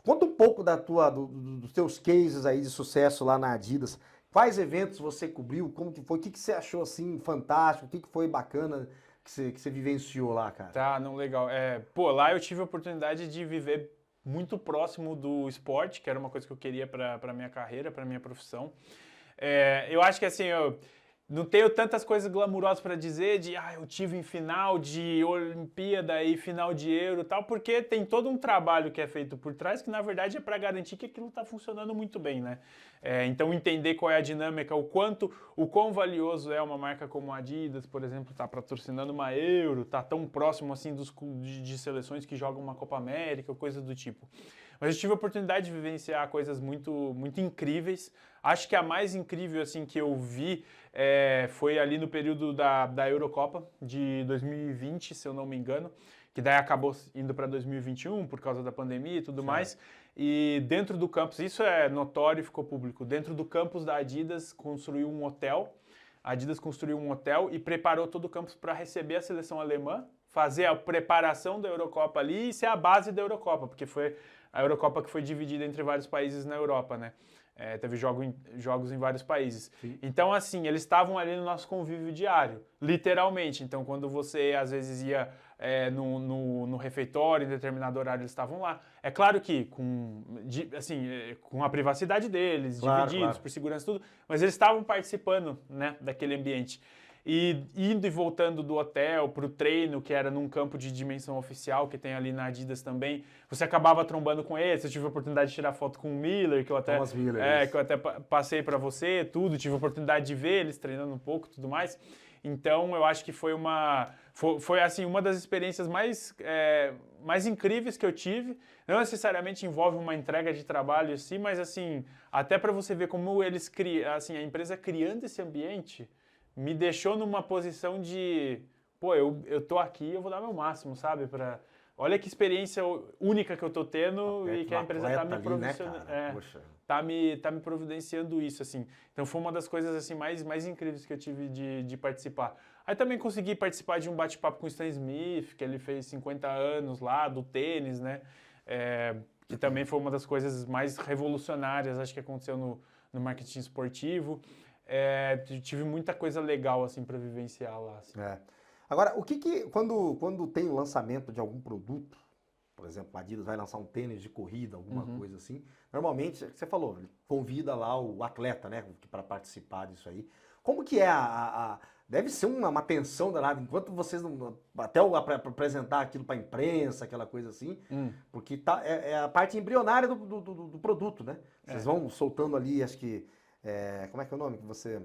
Conta um pouco dos teus cases aí de sucesso lá na Adidas. Quais eventos você cobriu? Como que foi? O que você achou assim fantástico? O que foi bacana que você vivenciou lá, cara? Tá, não, legal. Lá eu tive a oportunidade de viver muito próximo do esporte, que era uma coisa que eu queria para minha carreira, para minha profissão. Eu acho que assim, eu não tenho tantas coisas glamourosas para dizer eu tive em final de Olimpíada e final de Euro e tal, porque tem todo um trabalho que é feito por trás que na verdade é para garantir que aquilo está funcionando muito bem, né? Então entender qual é a dinâmica, o quão valioso é uma marca como a Adidas, por exemplo, tá patrocinando uma Euro, tá tão próximo assim de seleções que jogam uma Copa América, coisa do tipo. Mas eu tive a oportunidade de vivenciar coisas muito, muito incríveis. Acho que a mais incrível assim que eu vi foi ali no período da Eurocopa de 2020, se eu não me engano, que daí acabou indo para 2021 por causa da pandemia e tudo mais. E dentro do campus, isso é notório e ficou público, dentro do campus da Adidas construiu um hotel. A Adidas construiu um hotel e preparou todo o campus para receber a seleção alemã, fazer a preparação da Eurocopa ali e ser a base da Eurocopa, porque foi a Eurocopa que foi dividida entre vários países na Europa, né? Teve jogos em vários países. Sim. Então, assim, eles estavam ali no nosso convívio diário, literalmente. Então, quando você, às vezes, ia no refeitório, em determinado horário, eles estavam lá. É claro que com a privacidade deles, divididos por segurança e tudo, mas eles estavam participando, né, daquele ambiente. E indo e voltando do hotel para o treino, que era num campo de dimensão oficial, que tem ali na Adidas também, você acabava trombando com eles. Eu tive a oportunidade de tirar foto com o Miller, que eu até passei para você, tudo. Tive a oportunidade de ver eles treinando um pouco e tudo mais. Então, eu acho que foi assim, uma das experiências mais incríveis que eu tive. Não necessariamente envolve uma entrega de trabalho assim, mas assim, até para você ver como eles criam, assim, a empresa criando esse ambiente me deixou numa posição de, pô, eu tô aqui, eu vou dar meu máximo, sabe? Olha que experiência única que eu tô tendo e que a empresa tá me providenciando, tá me providenciando isso, assim. Então foi uma das coisas assim mais incríveis que eu tive de participar. Aí também consegui participar de um bate-papo com o Stan Smith, que ele fez 50 anos lá, do tênis, né? Que também foi uma das coisas mais revolucionárias, acho que aconteceu no marketing esportivo. Tive muita coisa legal assim para vivenciar lá. Assim. Agora, quando tem o lançamento de algum produto, por exemplo, a Adidas vai lançar um tênis de corrida, alguma coisa assim, normalmente, é o que você falou, ele convida lá o atleta, né, para participar disso aí. Como que é deve ser uma tensão danada, enquanto vocês não, até pra apresentar aquilo para a imprensa, aquela coisa assim, porque é a parte embrionária do produto, né? Vocês vão soltando ali, acho que, como é que é o nome que você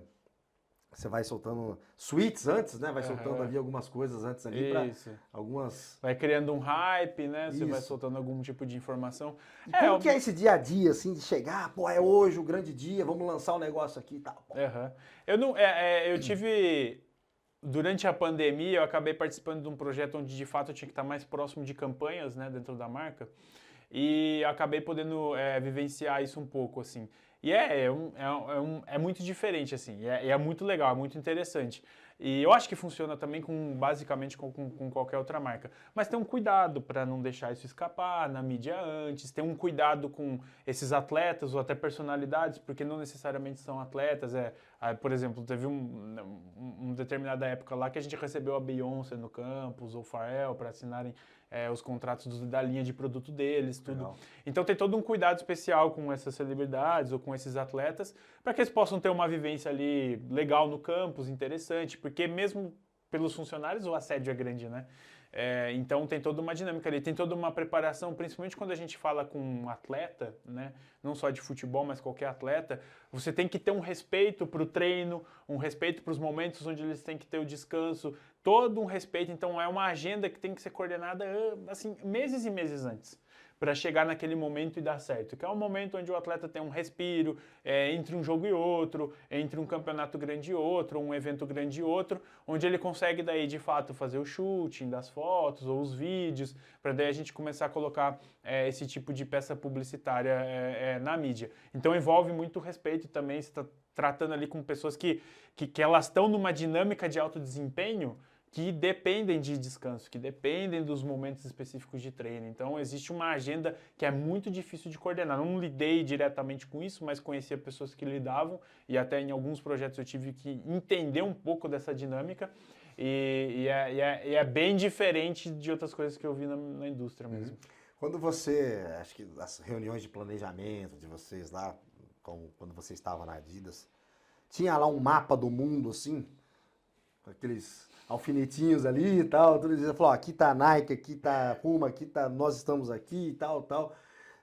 vai soltando tweets antes, né? Vai soltando ali algumas coisas antes ali para algumas... Vai criando um hype, né? Você vai Isso. soltando algum tipo de informação. E como que é esse dia a dia, assim, de chegar, pô, é hoje o grande dia, vamos lançar um negócio aqui e tal. Eu tive... Durante a pandemia, eu acabei participando de um projeto onde, de fato, eu tinha que estar mais próximo de campanhas, né? Dentro da marca. E acabei podendo vivenciar isso um pouco, assim. E é muito diferente, assim, é muito legal, é muito interessante. E eu acho que funciona também basicamente com qualquer outra marca. Mas tem um cuidado para não deixar isso escapar na mídia antes, tem um cuidado com esses atletas ou até personalidades, porque não necessariamente são atletas. Por exemplo, teve uma determinada época lá que a gente recebeu a Beyoncé no campus, ou o Pharrell, para assinarem os contratos da linha de produto deles, tudo. Legal. Então tem todo um cuidado especial com essas celebridades ou com esses atletas para que eles possam ter uma vivência ali legal no campus, interessante, porque mesmo pelos funcionários o assédio é grande, né? Então tem toda uma dinâmica ali, tem toda uma preparação, principalmente quando a gente fala com um atleta, né? Não só de futebol, mas qualquer atleta, você tem que ter um respeito para o treino, um respeito para os momentos onde eles têm que ter o descanso, todo um respeito. Então é uma agenda que tem que ser coordenada assim, meses e meses antes, para chegar naquele momento e dar certo. Que é um momento onde o atleta tem um respiro, entre um jogo e outro, entre um campeonato grande e outro, um evento grande e outro, onde ele consegue daí de fato fazer o shooting das fotos ou os vídeos, para daí a gente começar a colocar esse tipo de peça publicitária na mídia. Então envolve muito respeito também, você está tratando ali com pessoas que elas estão numa dinâmica de alto desempenho, que dependem de descanso, que dependem dos momentos específicos de treino. Então, existe uma agenda que é muito difícil de coordenar. Não lidei diretamente com isso, mas conhecia pessoas que lidavam e até em alguns projetos eu tive que entender um pouco dessa dinâmica e é bem diferente de outras coisas que eu vi na indústria mesmo. Quando você, acho que as reuniões de planejamento de vocês lá, quando você estava na Adidas, tinha lá um mapa do mundo, assim, com aqueles alfinetinhos ali e tal, tudo isso. Falou, aqui tá a Nike, aqui tá a Puma, aqui tá, nós estamos aqui e tal.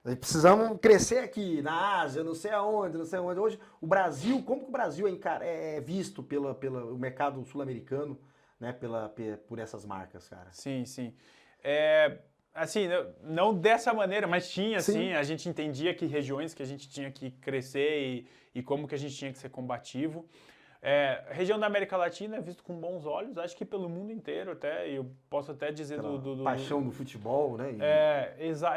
Precisamos crescer aqui, na Ásia, não sei aonde. Hoje, o Brasil, como que o Brasil é visto pelo mercado sul-americano, né, por essas marcas, cara? Sim. Assim, não dessa maneira, mas tinha, sim. A gente entendia que regiões que a gente tinha que crescer e como que a gente tinha que ser combativo. Região da América Latina é visto com bons olhos, acho que pelo mundo inteiro até, eu posso até dizer paixão do futebol, né?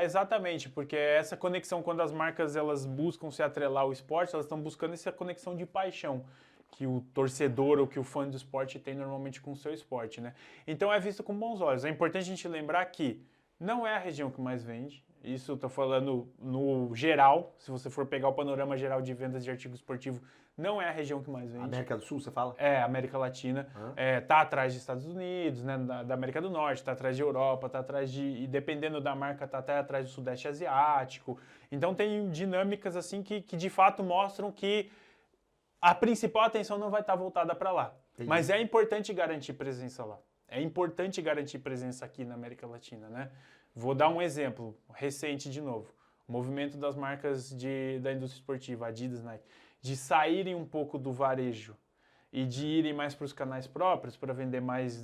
Exatamente, porque essa conexão, quando as marcas elas buscam se atrelar ao esporte, elas estão buscando essa conexão de paixão que o torcedor ou que o fã do esporte tem normalmente com o seu esporte, né? Então é visto com bons olhos. É importante a gente lembrar que não é a região que mais vende. Isso eu estou falando no geral. Se você for pegar o panorama geral de vendas de artigo esportivo, não é a região que mais vende. América do Sul, você fala? América Latina. Tá atrás dos Estados Unidos, né, da América do Norte, tá atrás de Europa, tá atrás e dependendo da marca, tá até atrás do Sudeste Asiático. Então tem dinâmicas assim que de fato mostram que a principal atenção não vai estar voltada para lá. Entendi. Mas é importante garantir presença lá. É importante garantir presença aqui na América Latina, né? Vou dar um exemplo recente de novo. O movimento das marcas da indústria esportiva, Adidas, Nike, de saírem um pouco do varejo e de irem mais para os canais próprios, para vender mais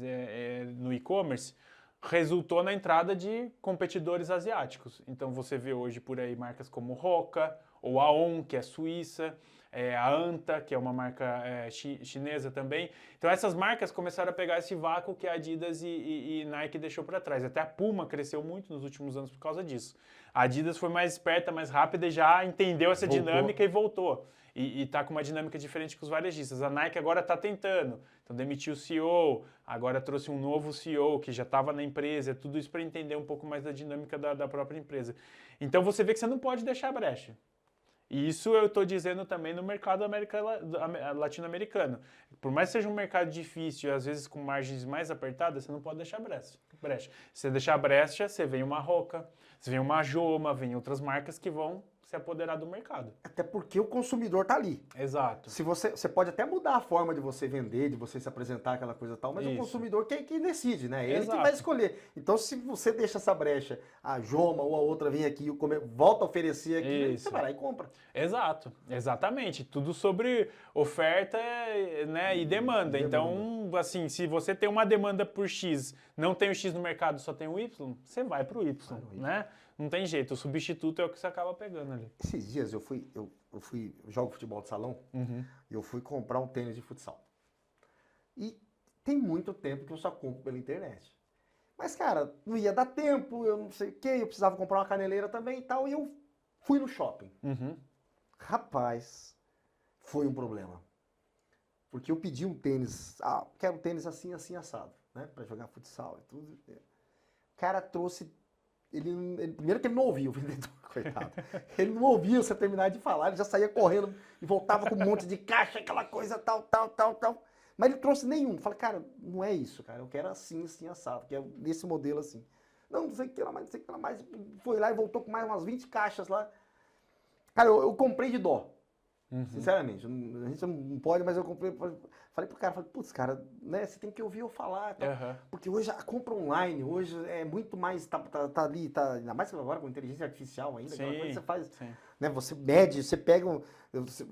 no e-commerce, resultou na entrada de competidores asiáticos. Então você vê hoje por aí marcas como Hoka, ou a On, que é suíça, a Anta, que é uma marca chinesa também. Então essas marcas começaram a pegar esse vácuo que a Adidas e Nike deixou para trás. Até a Puma cresceu muito nos últimos anos por causa disso. A Adidas foi mais esperta, mais rápida e já entendeu essa dinâmica e voltou. E está com uma dinâmica diferente que os varejistas. A Nike agora está tentando. Então demitiu o CEO, agora trouxe um novo CEO que já estava na empresa. Tudo isso para entender um pouco mais da dinâmica da própria empresa. Então você vê que você não pode deixar brecha. E isso eu estou dizendo também no mercado latino-americano. Por mais que seja um mercado difícil e às vezes com margens mais apertadas, você não pode deixar brecha. brecha. Se você deixar brecha, você vem uma Roca, você vem uma Joma, vem outras marcas que vão se apoderar do mercado. Até porque o consumidor tá ali. Exato. Se você pode até mudar a forma de você vender, de você se apresentar, aquela coisa e tal, mas o consumidor que decide, né? Ele que vai escolher. Então, se você deixa essa brecha, a Joma ou a outra vem aqui e volta a oferecer aqui, você vai lá e compra. Exato, exatamente. Tudo sobre oferta, né, e demanda. Então, assim, se você tem uma demanda por X, não tem o X no mercado, só tem o Y, você vai pro Y, né? Não tem jeito, o substituto é o que você acaba pegando ali. Esses dias eu jogo futebol de salão, e eu fui comprar um tênis de futsal. E tem muito tempo que eu só compro pela internet. Mas, cara, não ia dar tempo, eu não sei o quê, eu precisava comprar uma caneleira também e tal, e eu fui no shopping. Rapaz, foi um problema. Porque eu pedi um tênis, quero um tênis assim, assim, assado, né, pra jogar futsal e tudo. O cara trouxe... primeiro que ele não ouvia o vendedor, coitado. Ele não ouvia você terminar de falar, ele já saía correndo e voltava com um monte de caixa, aquela coisa tal. Mas ele trouxe nenhum. Falei, cara, não é isso, cara. Eu quero assim, assim, assado, que é desse modelo assim. Não sei o que era mais, não sei o que era mais. Foi lá e voltou com mais umas 20 caixas lá. Cara, eu comprei de dó. Sinceramente, a gente não pode, mas eu comprei. Falei pro cara, putz, cara, né, você tem que ouvir eu falar. Tal, porque hoje a compra online, hoje é muito mais, tá ali, ainda mais agora com inteligência artificial ainda, aquela coisa que você faz, né, você mede, você pega,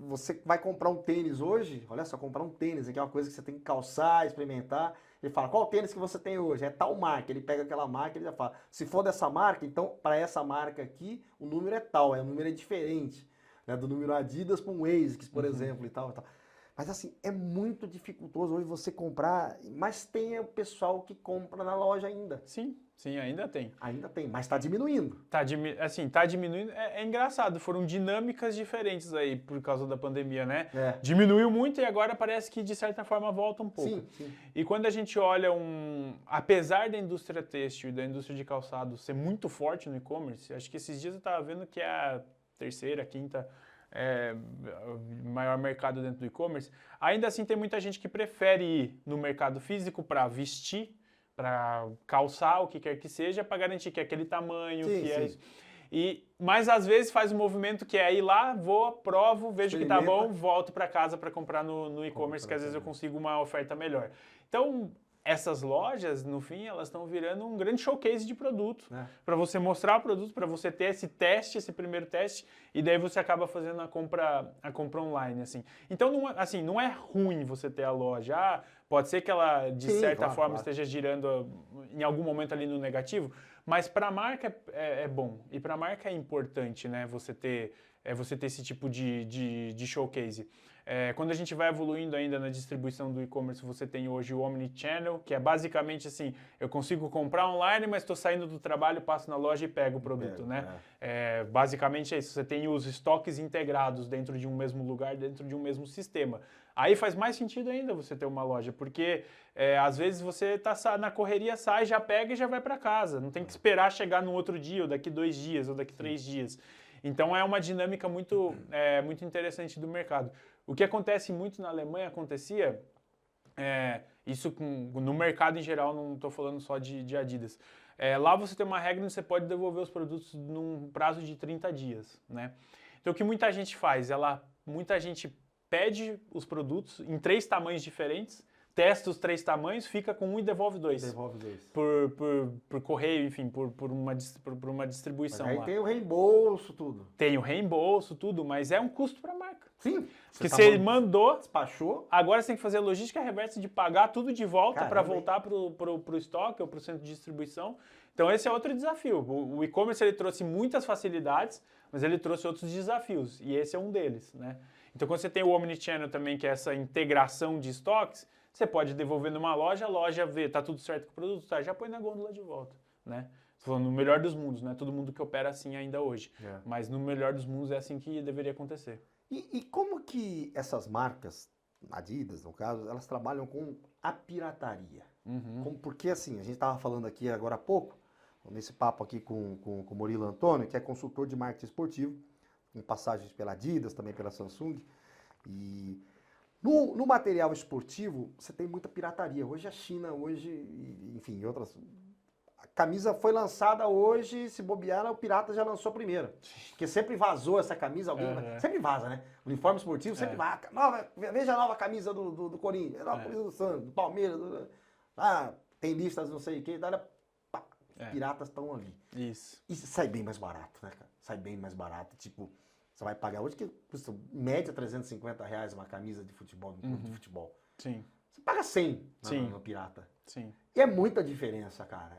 você vai comprar um tênis hoje, olha só, comprar um tênis, aqui é uma coisa que você tem que calçar, experimentar, ele fala, qual tênis que você tem hoje? É tal marca, ele pega aquela marca, ele já fala, se for dessa marca, então para essa marca aqui, o número é tal, o número é diferente. Né, do número Adidas para um ASICS, por exemplo, e tal. Mas assim, é muito dificultoso hoje você comprar, mas tem o pessoal que compra na loja ainda. Sim, ainda tem. Ainda tem, mas está diminuindo. Tá diminuindo. É engraçado, foram dinâmicas diferentes aí por causa da pandemia, né? Diminuiu muito e agora parece que de certa forma volta um pouco. Sim. E quando a gente olha apesar da indústria têxtil e da indústria de calçado ser muito forte no e-commerce, acho que esses dias eu estava vendo que a terceira, quinta maior mercado dentro do e-commerce, ainda assim tem muita gente que prefere ir no mercado físico para vestir, para calçar, o que quer que seja, para garantir que é aquele tamanho, é isso. Mas às vezes faz um movimento que é ir lá, vou, provo, vejo que tá bom, volto para casa para comprar no e-commerce, que às vezes eu consigo uma oferta melhor. Então, essas lojas, no fim, elas estão virando um grande showcase de produto. Para você mostrar o produto, para você ter esse teste, esse primeiro teste, e daí você acaba fazendo a compra online, assim. Então, não é ruim você ter a loja. Pode ser que ela, de certa forma, esteja girando em algum momento ali no negativo, mas para a marca é bom. E para a marca é importante, né, você ter esse tipo de showcase. Quando a gente vai evoluindo ainda na distribuição do e-commerce, você tem hoje o Omnichannel, que é basicamente assim, eu consigo comprar online, mas estou saindo do trabalho, passo na loja e pego o produto, né? Basicamente é isso, você tem os estoques integrados dentro de um mesmo lugar, dentro de um mesmo sistema. Aí faz mais sentido ainda você ter uma loja, porque às vezes você está na correria, sai, já pega e já vai para casa. Não tem que esperar chegar no outro dia, ou daqui 2 dias, ou daqui 3 dias. Então é uma dinâmica muito interessante do mercado. O que acontece muito na Alemanha, isso no mercado em geral, não estou falando só de Adidas. Lá você tem uma regra onde você pode devolver os produtos num prazo de 30 dias, né? Então o que muita gente faz? Muita gente pede os produtos em 3 tamanhos diferentes, testa os 3 tamanhos, fica com um e devolve 2. Devolve 2. Por correio, enfim, por uma distribuição. Mas aí lá. tem o reembolso, tudo. Tem o reembolso, tudo, mas é um custo para a marca. Sim. Porque você mandou, despachou, agora você tem que fazer a logística reversa de pagar tudo de volta para voltar pro estoque ou pro centro de distribuição. Então esse é outro desafio. O e-commerce ele trouxe muitas facilidades, mas ele trouxe outros desafios, e esse é um deles, né? Então quando você tem o Omnichannel também, que é essa integração de estoques, você pode devolver numa loja, a loja vê, tá tudo certo com o produto, tá, já põe na gôndola de volta, né? Tô falando no melhor dos mundos, não é todo mundo que opera assim ainda hoje, mas no melhor dos mundos é assim que deveria acontecer. E como que essas marcas, Adidas no caso, elas trabalham com a pirataria? Porque assim, a gente estava falando aqui agora há pouco, nesse papo aqui com o Murilo Antônio, que é consultor de marketing esportivo, com passagens pela Adidas, também pela Samsung, e no material esportivo você tem muita pirataria. Hoje a China, enfim, outras camisa foi lançada hoje, se bobear, o Pirata já lançou primeiro. Porque sempre vazou essa camisa, alguém... Sempre vaza, né? Uniforme esportivo sempre vaza. Veja a nova camisa do Corinthians, a nova camisa do Santos, do Palmeiras. Tem listas não sei o que, Piratas estão ali. Isso. E sai bem mais barato, né, cara? Sai bem mais barato. Tipo, você vai pagar hoje que custa em média R$350 uma camisa de futebol, de clube de futebol. Sim. Você paga 100 no Pirata. Sim. E é muita diferença, cara.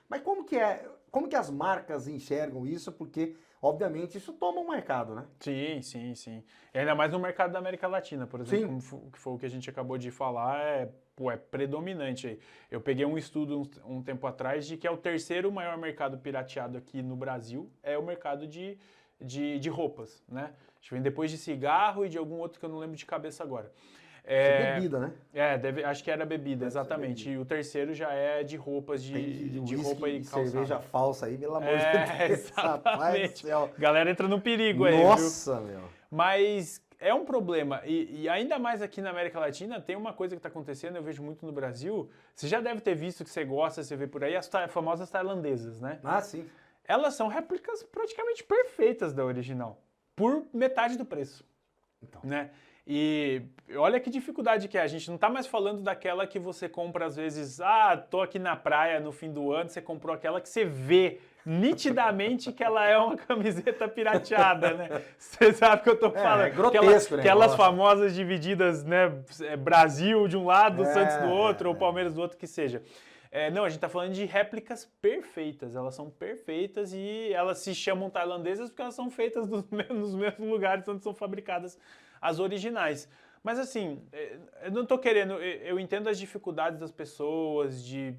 Mas como que as marcas enxergam isso? Porque, obviamente, isso toma um mercado, né? Sim. E ainda mais no mercado da América Latina, por exemplo, que foi o que a gente acabou de falar, é predominante aí. Eu peguei um estudo um tempo atrás de que é o terceiro maior mercado pirateado aqui no Brasil, é o mercado de roupas, né? Acho que vem depois de cigarro e de algum outro que eu não lembro de cabeça agora. Bebida, né? Acho que era bebida, exatamente. Bebida. E o terceiro já é de roupas, de roupa e calçado. Cerveja falsa aí, pelo amor de Deus. Exatamente. Galera entra no perigo aí, Nossa, viu? Meu. Mas é um problema. E ainda mais aqui na América Latina, tem uma coisa que está acontecendo, eu vejo muito no Brasil. Você já deve ter visto, que você gosta, você vê por aí, as famosas tailandesas, né? Ah, sim. Elas são réplicas praticamente perfeitas da original, por metade do preço. Então. Né? E olha que dificuldade que é. A gente não tá mais falando daquela que você compra às vezes, tô aqui na praia no fim do ano, você comprou aquela que você vê nitidamente que ela é uma camiseta pirateada, né? Você sabe o que eu tô falando. É grotesco, né? Aquelas famosas divididas, né? Brasil de um lado, Santos do outro, ou Palmeiras do outro, que seja. Não, a gente tá falando de réplicas perfeitas. Elas são perfeitas e elas se chamam tailandesas porque elas são feitas nos mesmos lugares onde são fabricadas as originais. Mas assim, eu não tô querendo... Eu entendo as dificuldades das pessoas de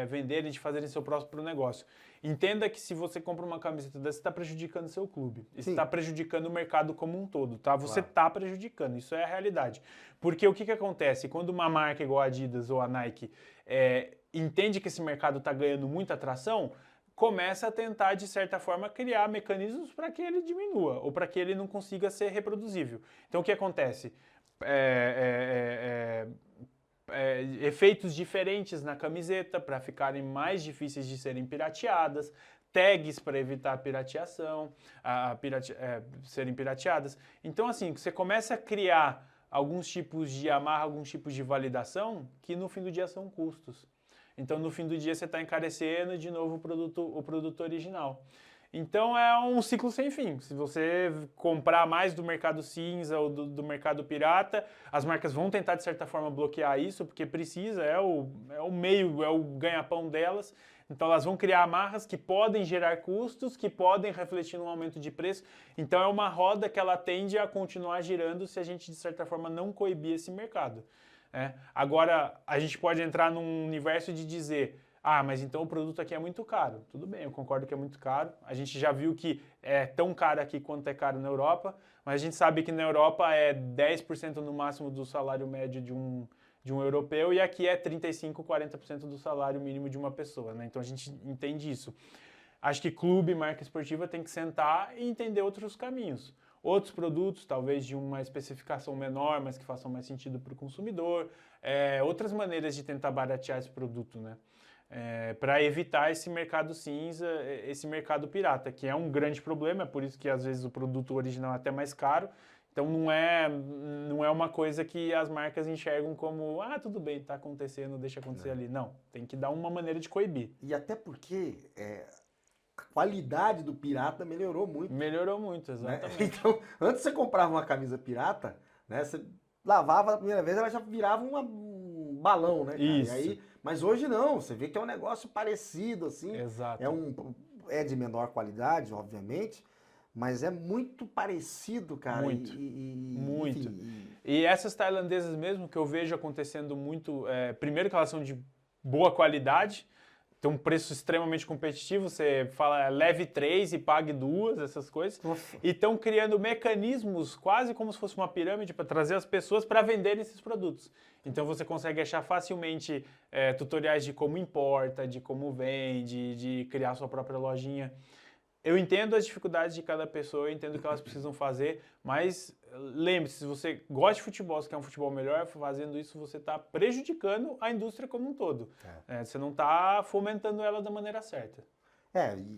venderem, de fazerem seu próprio negócio. Entenda que se você compra uma camiseta dessa, você está prejudicando o seu clube. Você está prejudicando o mercado como um todo, tá? Você está prejudicando, isso é a realidade. Porque o que acontece? Quando uma marca igual a Adidas ou a Nike entende que esse mercado está ganhando muita atração, começa a tentar, de certa forma, criar mecanismos para que ele diminua ou para que ele não consiga ser reproduzível. Então, o que acontece? Efeitos diferentes na camiseta para ficarem mais difíceis de serem pirateadas, tags para evitar a pirateação, serem pirateadas. Então, assim, você começa a criar alguns tipos de amarra, alguns tipos de validação que no fim do dia são custos. Então, no fim do dia, você está encarecendo de novo o produto original. Então, é um ciclo sem fim. Se você comprar mais do mercado cinza ou do mercado pirata, as marcas vão tentar, de certa forma, bloquear isso, porque precisa, é o meio, é o ganha-pão delas. Então, elas vão criar amarras que podem gerar custos, que podem refletir num aumento de preço. Então, é uma roda que ela tende a continuar girando se a gente, de certa forma, não coibir esse mercado. Agora, a gente pode entrar num universo de dizer, mas então o produto aqui é muito caro. Tudo bem, eu concordo que é muito caro. A gente já viu que é tão caro aqui quanto é caro na Europa, mas a gente sabe que na Europa é 10% no máximo do salário médio de um europeu e aqui é 35%, 40% do salário mínimo de uma pessoa, né? Então a gente entende isso. Acho que clube, marca esportiva tem que sentar e entender outros caminhos. Outros produtos, talvez de uma especificação menor, mas que façam mais sentido para o consumidor. Outras maneiras de tentar baratear esse produto, né? Para evitar esse mercado cinza, esse mercado pirata, que é um grande problema, é por isso que às vezes o produto original é até mais caro. Então não é uma coisa que as marcas enxergam como, tudo bem, está acontecendo, deixa acontecer ali. Não, tem que dar uma maneira de coibir. E até porque a qualidade do pirata melhorou muito. Melhorou muito, exatamente. Né? Então, antes você comprava uma camisa pirata, né? Você lavava a primeira vez, ela já virava um balão, né? Cara? Isso. E aí, mas hoje não, você vê que é um negócio parecido, assim. Exato. É de menor qualidade, obviamente, mas é muito parecido, cara. Muito, muito. Enfim, E essas tailandesas mesmo, que eu vejo acontecendo muito, primeiro que elas são de boa qualidade, tem um preço extremamente competitivo, você fala leve 3 e pague 2, essas coisas. Nossa. E estão criando mecanismos quase como se fosse uma pirâmide para trazer as pessoas para venderem esses produtos. Então você consegue achar facilmente tutoriais de como importa, de como vende, de criar sua própria lojinha. eu entendo as dificuldades de cada pessoa, eu entendo o que elas precisam fazer, mas lembre-se, se você gosta de futebol, se quer um futebol melhor, fazendo isso você está prejudicando a indústria como um todo. Você não está fomentando ela da maneira certa.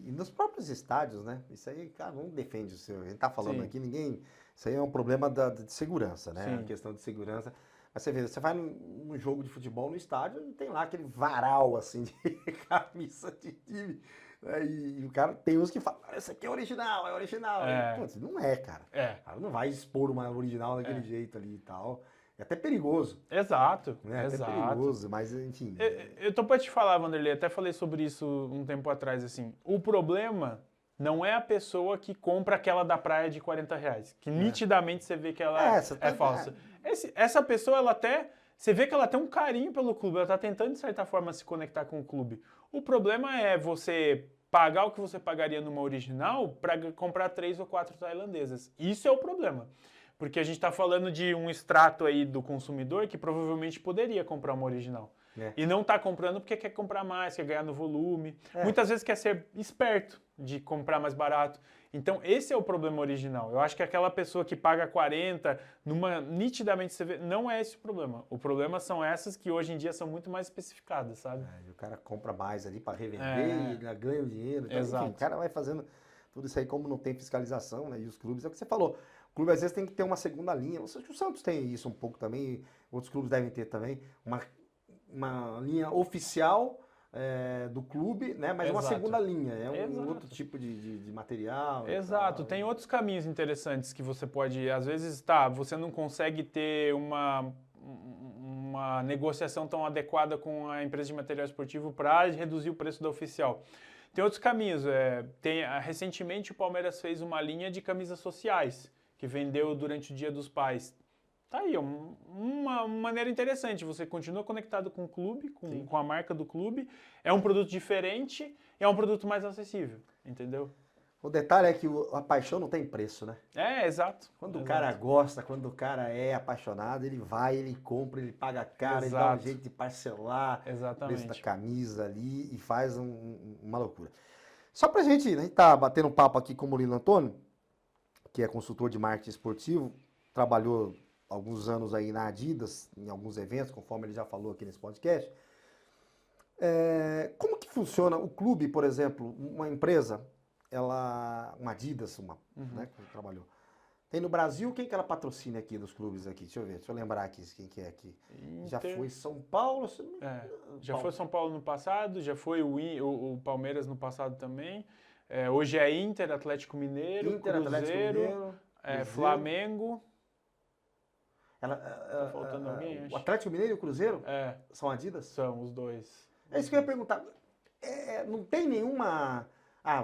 E nos próprios estádios, né? Isso aí, cada um defende o seu. A gente tá falando Sim. aqui, ninguém. Isso aí é um problema de segurança, né? Sim. A questão de segurança. Mas você vê, você vai num jogo de futebol no estádio e tem lá aquele varal, assim, de camisa de time. Né? E o cara tem uns que falam, esse aqui é original, é original. Putz, não é, cara. O cara não vai expor uma original daquele jeito ali e tal. É até perigoso. Exato. Né? Exato. É até perigoso, mas enfim. Eu tô pra te falar, Vanderlei, até falei sobre isso um tempo atrás, assim. O problema não é a pessoa que compra aquela da praia de R$40, que nitidamente você vê que ela é falsa. Essa pessoa, ela até... Você vê que ela tem um carinho pelo clube, ela tá tentando, de certa forma, se conectar com o clube. O problema é você pagar o que você pagaria numa original para comprar 3 ou 4 tailandesas. Isso é o problema. Porque a gente está falando de um extrato aí do consumidor que provavelmente poderia comprar uma original. E não está comprando porque quer comprar mais, quer ganhar no volume. Muitas vezes quer ser esperto de comprar mais barato. Então, esse é o problema original. Eu acho que aquela pessoa que paga 40, nitidamente você vê, não é esse o problema. O problema são essas que hoje em dia são muito mais especificadas, sabe? E o cara compra mais ali para revender, e ganha o dinheiro. Então, Exato. Enfim, o cara vai fazendo tudo isso aí, como não tem fiscalização, né? E os clubes, é o que você falou. O clube às vezes tem que ter uma segunda linha. O Santos tem isso um pouco também, outros clubes devem ter também. Uma linha oficial do clube, né? Mas uma segunda linha, um outro tipo de material. Exato, tem outros caminhos interessantes que você pode, às vezes, você não consegue ter uma negociação tão adequada com a empresa de material esportivo para reduzir o preço da oficial. Tem outros caminhos, recentemente o Palmeiras fez uma linha de camisas sociais, que vendeu durante o Dia dos Pais. Tá aí, uma maneira interessante. Você continua conectado com o clube, com a marca do clube. É um produto diferente e é um produto mais acessível, entendeu? O detalhe é que a paixão não tem preço, né? Exato. Quando o cara gosta, quando o cara é apaixonado, ele vai, ele compra, ele paga caro, ele dá um jeito de parcelar o preço da camisa ali e faz uma loucura. Só pra gente, a gente tá batendo um papo aqui com o Murilo Antônio, que é consultor de marketing esportivo, trabalhou alguns anos aí na Adidas, em alguns eventos, conforme ele já falou aqui nesse podcast. Como que funciona o clube, por exemplo, uma empresa, uma Adidas, né, que trabalhou. Tem no Brasil, quem que ela patrocina aqui dos clubes aqui? Deixa eu lembrar aqui quem que é aqui. Já foi São Paulo? Já foi São Paulo no passado, já foi o Palmeiras no passado também. Hoje é Inter, Atlético Mineiro, Cruzeiro, Flamengo. Tá faltando alguém, acho. O Atlético Mineiro e o Cruzeiro? São Adidas? São os dois. É isso que eu ia perguntar. Não tem nenhuma...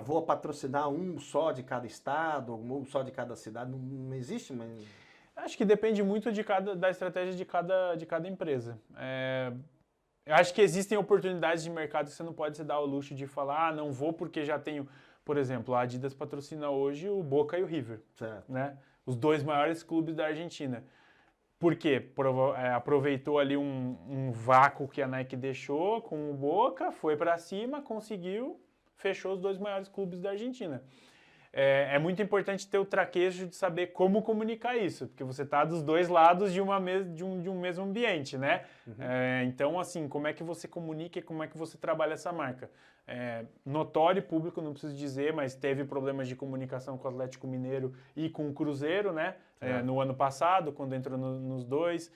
vou patrocinar um só de cada estado, um só de cada cidade. Não existe, mas... Acho que depende muito da estratégia de cada empresa. Eu acho que existem oportunidades de mercado que você não pode se dar ao luxo de falar, não vou porque já tenho... Por exemplo, a Adidas patrocina hoje o Boca e o River. Certo. Né? Os dois maiores clubes da Argentina. Por quê? Aproveitou ali um vácuo que a Nike deixou com o Boca, foi para cima, conseguiu, fechou os dois maiores clubes da Argentina. É muito importante ter o traquejo de saber como comunicar isso, porque você está dos dois lados de um mesmo ambiente, né? Então, assim, como é que você comunica e como é que você trabalha essa marca? Notório público, não preciso dizer, mas teve problemas de comunicação com o Atlético Mineiro e com o Cruzeiro, né? No ano passado, quando entrou nos dois.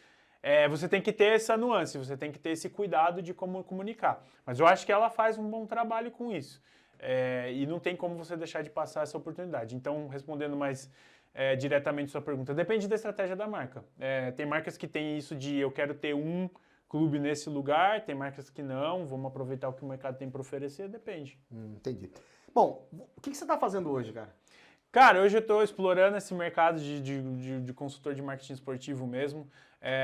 Você tem que ter essa nuance, você tem que ter esse cuidado de como comunicar. Mas eu acho que ela faz um bom trabalho com isso. E não tem como você deixar de passar essa oportunidade. Então, respondendo mais diretamente a sua pergunta, depende da estratégia da marca. Tem marcas que têm isso de eu quero ter um clube nesse lugar, tem marcas que não, vamos aproveitar o que o mercado tem para oferecer, depende. Entendi. Bom, o que você está fazendo hoje, cara? Cara, hoje eu estou explorando esse mercado de consultor de marketing esportivo mesmo.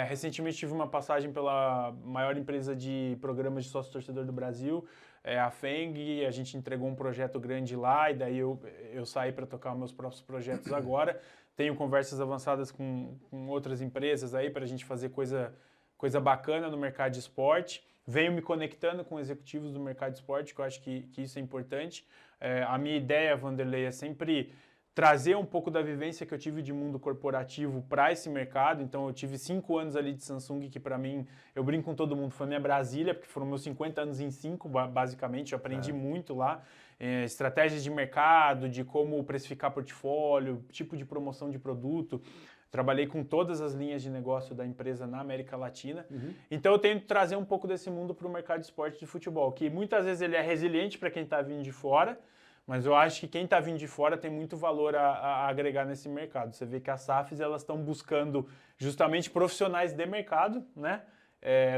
Recentemente tive uma passagem pela maior empresa de programas de sócio-torcedor do Brasil, a FENG. A gente entregou um projeto grande lá e daí eu saí para tocar meus próprios projetos agora. Tenho conversas avançadas com outras empresas aí para a gente fazer coisa coisa bacana no mercado de esporte. Venho me conectando com executivos do mercado de esporte, que eu acho que isso é importante. A minha ideia, Vanderlei, é sempre trazer um pouco da vivência que eu tive de mundo corporativo para esse mercado. Então, eu tive 5 anos ali de Samsung, que para mim, eu brinco com todo mundo, foi minha Brasília, porque foram meus 50 anos em 5, basicamente. Eu aprendi muito lá. Estratégias de mercado, de como precificar portfólio, tipo de promoção de produto. Trabalhei com todas as linhas de negócio da empresa na América Latina. Então, eu tento trazer um pouco desse mundo para o mercado de esporte de futebol, que muitas vezes ele é resiliente para quem está vindo de fora, mas eu acho que quem está vindo de fora tem muito valor a agregar nesse mercado. Você vê que as SAFs elas estão buscando justamente profissionais de mercado, né?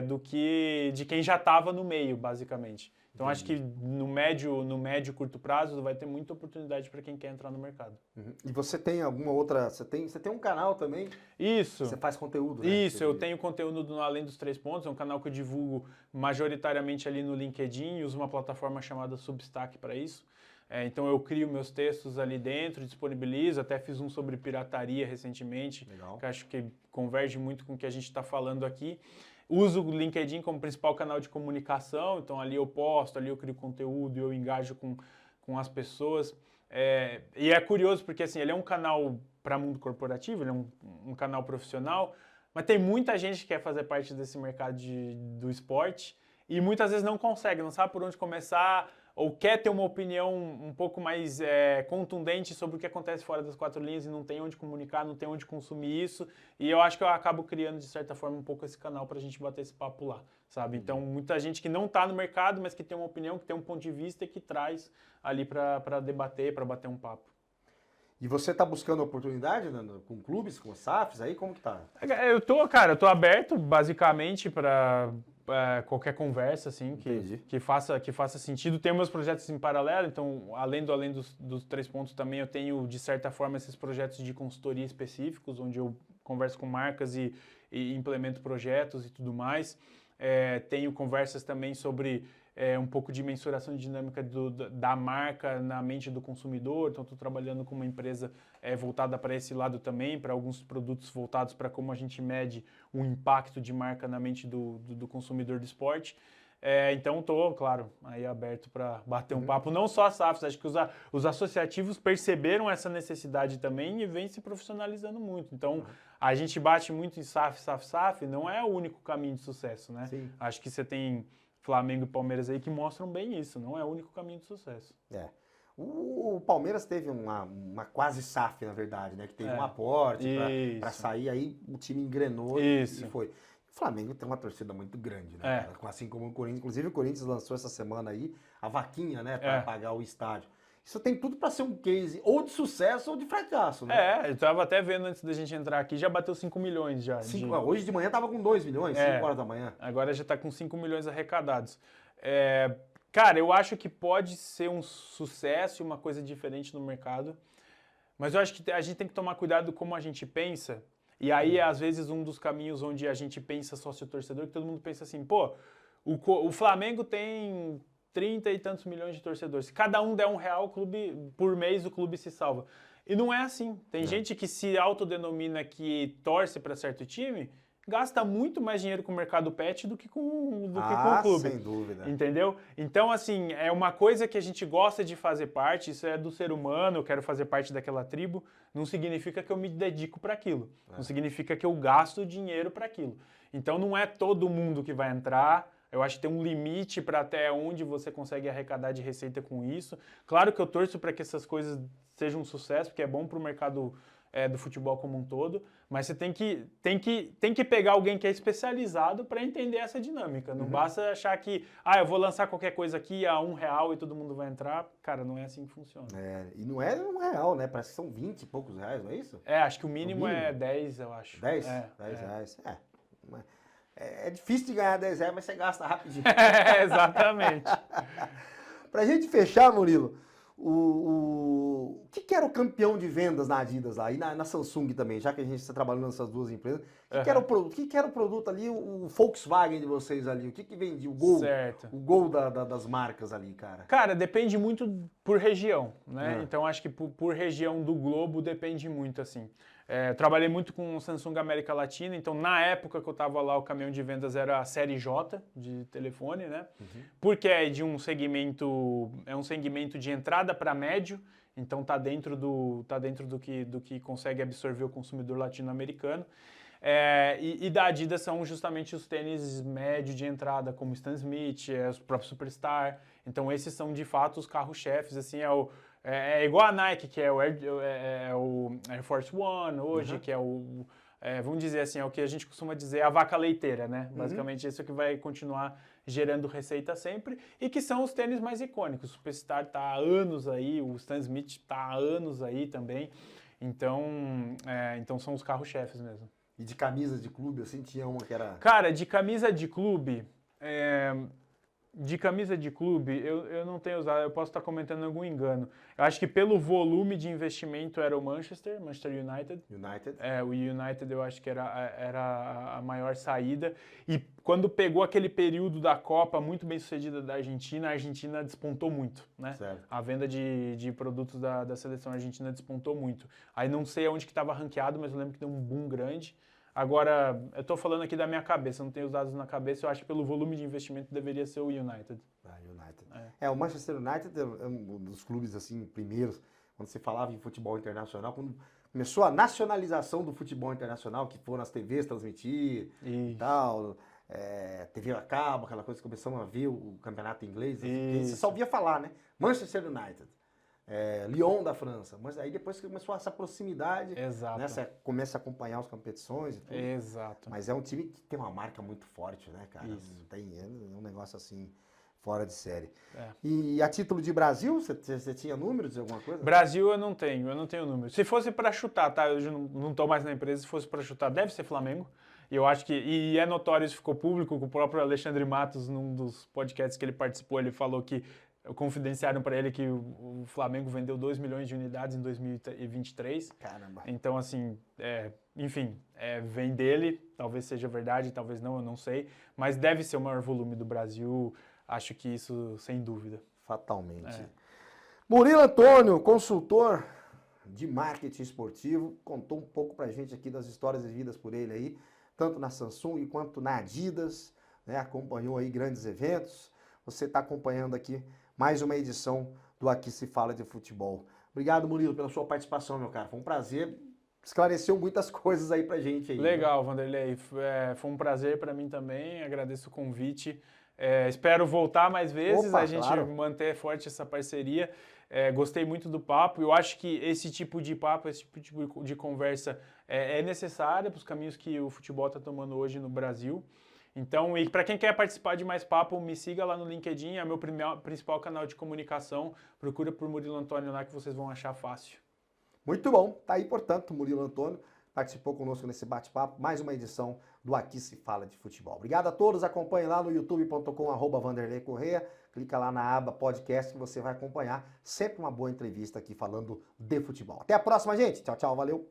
Do que de quem já estava no meio, basicamente. Então, acho que no médio curto prazo vai ter muita oportunidade para quem quer entrar no mercado. E você tem alguma outra... Você tem um canal também? Isso. Você faz conteúdo, né? Isso, eu tenho conteúdo no Além dos 3 Pontos, é um canal que eu divulgo majoritariamente ali no LinkedIn e uso uma plataforma chamada Substack para isso. Então eu crio meus textos ali dentro, disponibilizo, até fiz um sobre pirataria recentemente, Legal. que acho que converge muito com o que a gente está falando aqui. Uso o LinkedIn como principal canal de comunicação, então ali eu posto, ali eu crio conteúdo, eu engajo com as pessoas. E é curioso porque assim, ele é um canal para mundo corporativo, ele é um canal profissional, mas tem muita gente que quer fazer parte desse mercado do esporte e muitas vezes não consegue, não sabe por onde começar, ou quer ter uma opinião um pouco mais contundente sobre o que acontece fora das 4 linhas e não tem onde comunicar, não tem onde consumir isso. E eu acho que eu acabo criando, de certa forma, um pouco esse canal para a gente bater esse papo lá, sabe? Então, muita gente que não está no mercado, mas que tem uma opinião, que tem um ponto de vista e que traz ali para debater, para bater um papo. E você está buscando oportunidade com clubes, com SAFs aí? Como que tá? Eu tô aberto, basicamente, para qualquer conversa, assim, que faça sentido. Tenho meus projetos em paralelo, então, além dos 3 pontos também, eu tenho, de certa forma, esses projetos de consultoria específicos, onde eu converso com marcas e implemento projetos e tudo mais. Tenho conversas também sobre um pouco de mensuração dinâmica da marca na mente do consumidor, então estou trabalhando com uma empresa voltada para esse lado também, para alguns produtos voltados para como a gente mede o impacto de marca na mente do consumidor do esporte. Então estou, claro, aí aberto para bater um papo, não só a SAFs, acho que os associativos perceberam essa necessidade também e vem se profissionalizando muito. Então a gente bate muito em SAF, não é o único caminho de sucesso, né? Sim. Acho que você tem Flamengo e Palmeiras aí que mostram bem isso, não é o único caminho de sucesso. O Palmeiras teve uma quase SAF, na verdade, né? Que teve um aporte para sair, aí o time engrenou e foi. O Flamengo tem uma torcida muito grande, né? Assim como o Corinthians. Inclusive o Corinthians lançou essa semana aí a vaquinha, né? Para pagar o estádio. Isso tem tudo para ser um case ou de sucesso ou de fracasso, né? Eu estava até vendo antes da gente entrar aqui, já bateu 5 milhões já. Hoje de manhã estava com 2 milhões, 5 horas da manhã. Agora já está com 5 milhões arrecadados. Cara, eu acho que pode ser um sucesso e uma coisa diferente no mercado, mas eu acho que a gente tem que tomar cuidado como a gente pensa, e aí é às vezes um dos caminhos onde a gente pensa sócio-torcedor, que todo mundo pensa assim, pô, o Flamengo tem 30 e tantos milhões de torcedores, se cada um der R$1 por mês, o clube se salva. E não é assim. Tem gente que se autodenomina que torce para certo time, gasta muito mais dinheiro com o mercado pet do que com o clube. Sem dúvida. Entendeu? Então, assim, é uma coisa que a gente gosta de fazer parte, isso é do ser humano, eu quero fazer parte daquela tribo, não significa que eu me dedico para aquilo. Não significa que eu gasto dinheiro para aquilo. Então, não é todo mundo que vai entrar. Eu acho que tem um limite para até onde você consegue arrecadar de receita com isso. Claro que eu torço para que essas coisas sejam um sucesso, porque é bom para o mercado do futebol como um todo, mas você tem que pegar alguém que é especializado para entender essa dinâmica. Não basta achar que, eu vou lançar qualquer coisa aqui a R$1 e todo mundo vai entrar. Cara, não é assim que funciona. E não é R$1, né? Parece que são 20 e poucos reais, não é isso? Acho que o mínimo é 10, eu acho. 10? 10 reais. É difícil de ganhar 10 reais, mas você gasta rapidinho. Exatamente. Pra gente fechar, Murilo, o que era o campeão de vendas na Adidas lá? E na Samsung também, já que a gente está trabalhando nessas duas empresas. O que era o produto ali, o Volkswagen de vocês ali? O que vendia? O Gol? Certo. O Gol das marcas ali, cara? Cara, depende muito por região, né? Então, acho que por região do globo depende muito, assim. Trabalhei muito com o Samsung América Latina, então na época que eu estava lá, o caminhão de vendas era a série J de telefone, né? Porque é de um segmento de entrada para médio, então tá dentro do que consegue absorver o consumidor latino-americano. E da Adidas são justamente os tênis médio de entrada, como Stan Smith, os próprios Superstar. Então esses são de fato os carros-chefes, assim, é igual a Nike, que é o Air Force One hoje, que é vamos dizer assim, é o que a gente costuma dizer a vaca leiteira, né? Basicamente isso que vai continuar gerando receita sempre, e que são os tênis mais icônicos. O Superstar está há anos aí, o Stan Smith está há anos aí também, então são os carros-chefes mesmo. E de camisas de clube, assim, tinha uma que era... Cara, de camisa de clube, eu não tenho usado, eu posso estar cometendo algum engano. Eu acho que pelo volume de investimento era o Manchester United. O United eu acho que era a maior saída. E quando pegou aquele período da Copa muito bem sucedida da Argentina, a Argentina despontou muito, né? Certo. A venda de produtos da seleção argentina despontou muito. Aí não sei aonde que estava ranqueado, mas eu lembro que deu um boom grande. Agora, eu estou falando aqui da minha cabeça, não tenho os dados na cabeça, eu acho que pelo volume de investimento deveria ser o United. O Manchester United é um dos clubes, assim, primeiros, quando você falava em futebol internacional, quando começou a nacionalização do futebol internacional, que foram as TVs transmitir e tal, TV a cabo, aquela coisa que começamos a ver o campeonato inglês, assim, você só ouvia falar, né? Manchester United. Lyon da França, mas aí depois que começou essa proximidade, né, você começa a acompanhar as competições e tudo. Exato. Mas é um time que tem uma marca muito forte, né, cara? É um negócio assim, fora de série. E a título de Brasil, você tinha números de alguma coisa? Brasil eu não tenho números. Se fosse para chutar, tá? Eu não tô mais na empresa, se fosse para chutar, deve ser Flamengo. E eu acho que, e é notório, isso ficou público, com o próprio Alexandre Matos, num dos podcasts que ele participou, ele falou que confidenciaram para ele que o Flamengo vendeu 2 milhões de unidades em 2023. Caramba. Então, assim, vem dele, talvez seja verdade, talvez não, eu não sei, mas deve ser o maior volume do Brasil, acho que isso sem dúvida. Fatalmente. Murilo Antônio, consultor de marketing esportivo, contou um pouco pra gente aqui das histórias vividas por ele aí, tanto na Samsung quanto na Adidas, né? Acompanhou aí grandes eventos. Você está acompanhando aqui mais uma edição do Aqui Se Fala de Futebol. Obrigado, Murilo, pela sua participação, meu cara. Foi um prazer. Esclareceu muitas coisas aí pra gente aí. Legal, né? Vanderlei. Foi um prazer para mim também. Agradeço o convite. Espero voltar mais vezes, a gente manter forte essa parceria. Gostei muito do papo. Eu acho que esse tipo de papo, esse tipo de conversa é necessária para os caminhos que o futebol está tomando hoje no Brasil. Então, e para quem quer participar de mais papo, me siga lá no LinkedIn, é meu principal canal de comunicação. Procura por Murilo Antônio lá que vocês vão achar fácil. Muito bom. Tá aí, portanto, Murilo Antônio participou conosco nesse bate-papo, mais uma edição do Aqui Se Fala de Futebol. Obrigado a todos, acompanhe lá no youtube.com/Vanderlei Correia, clica lá na aba podcast que você vai acompanhar sempre uma boa entrevista aqui falando de futebol. Até a próxima, gente. Tchau, tchau, valeu.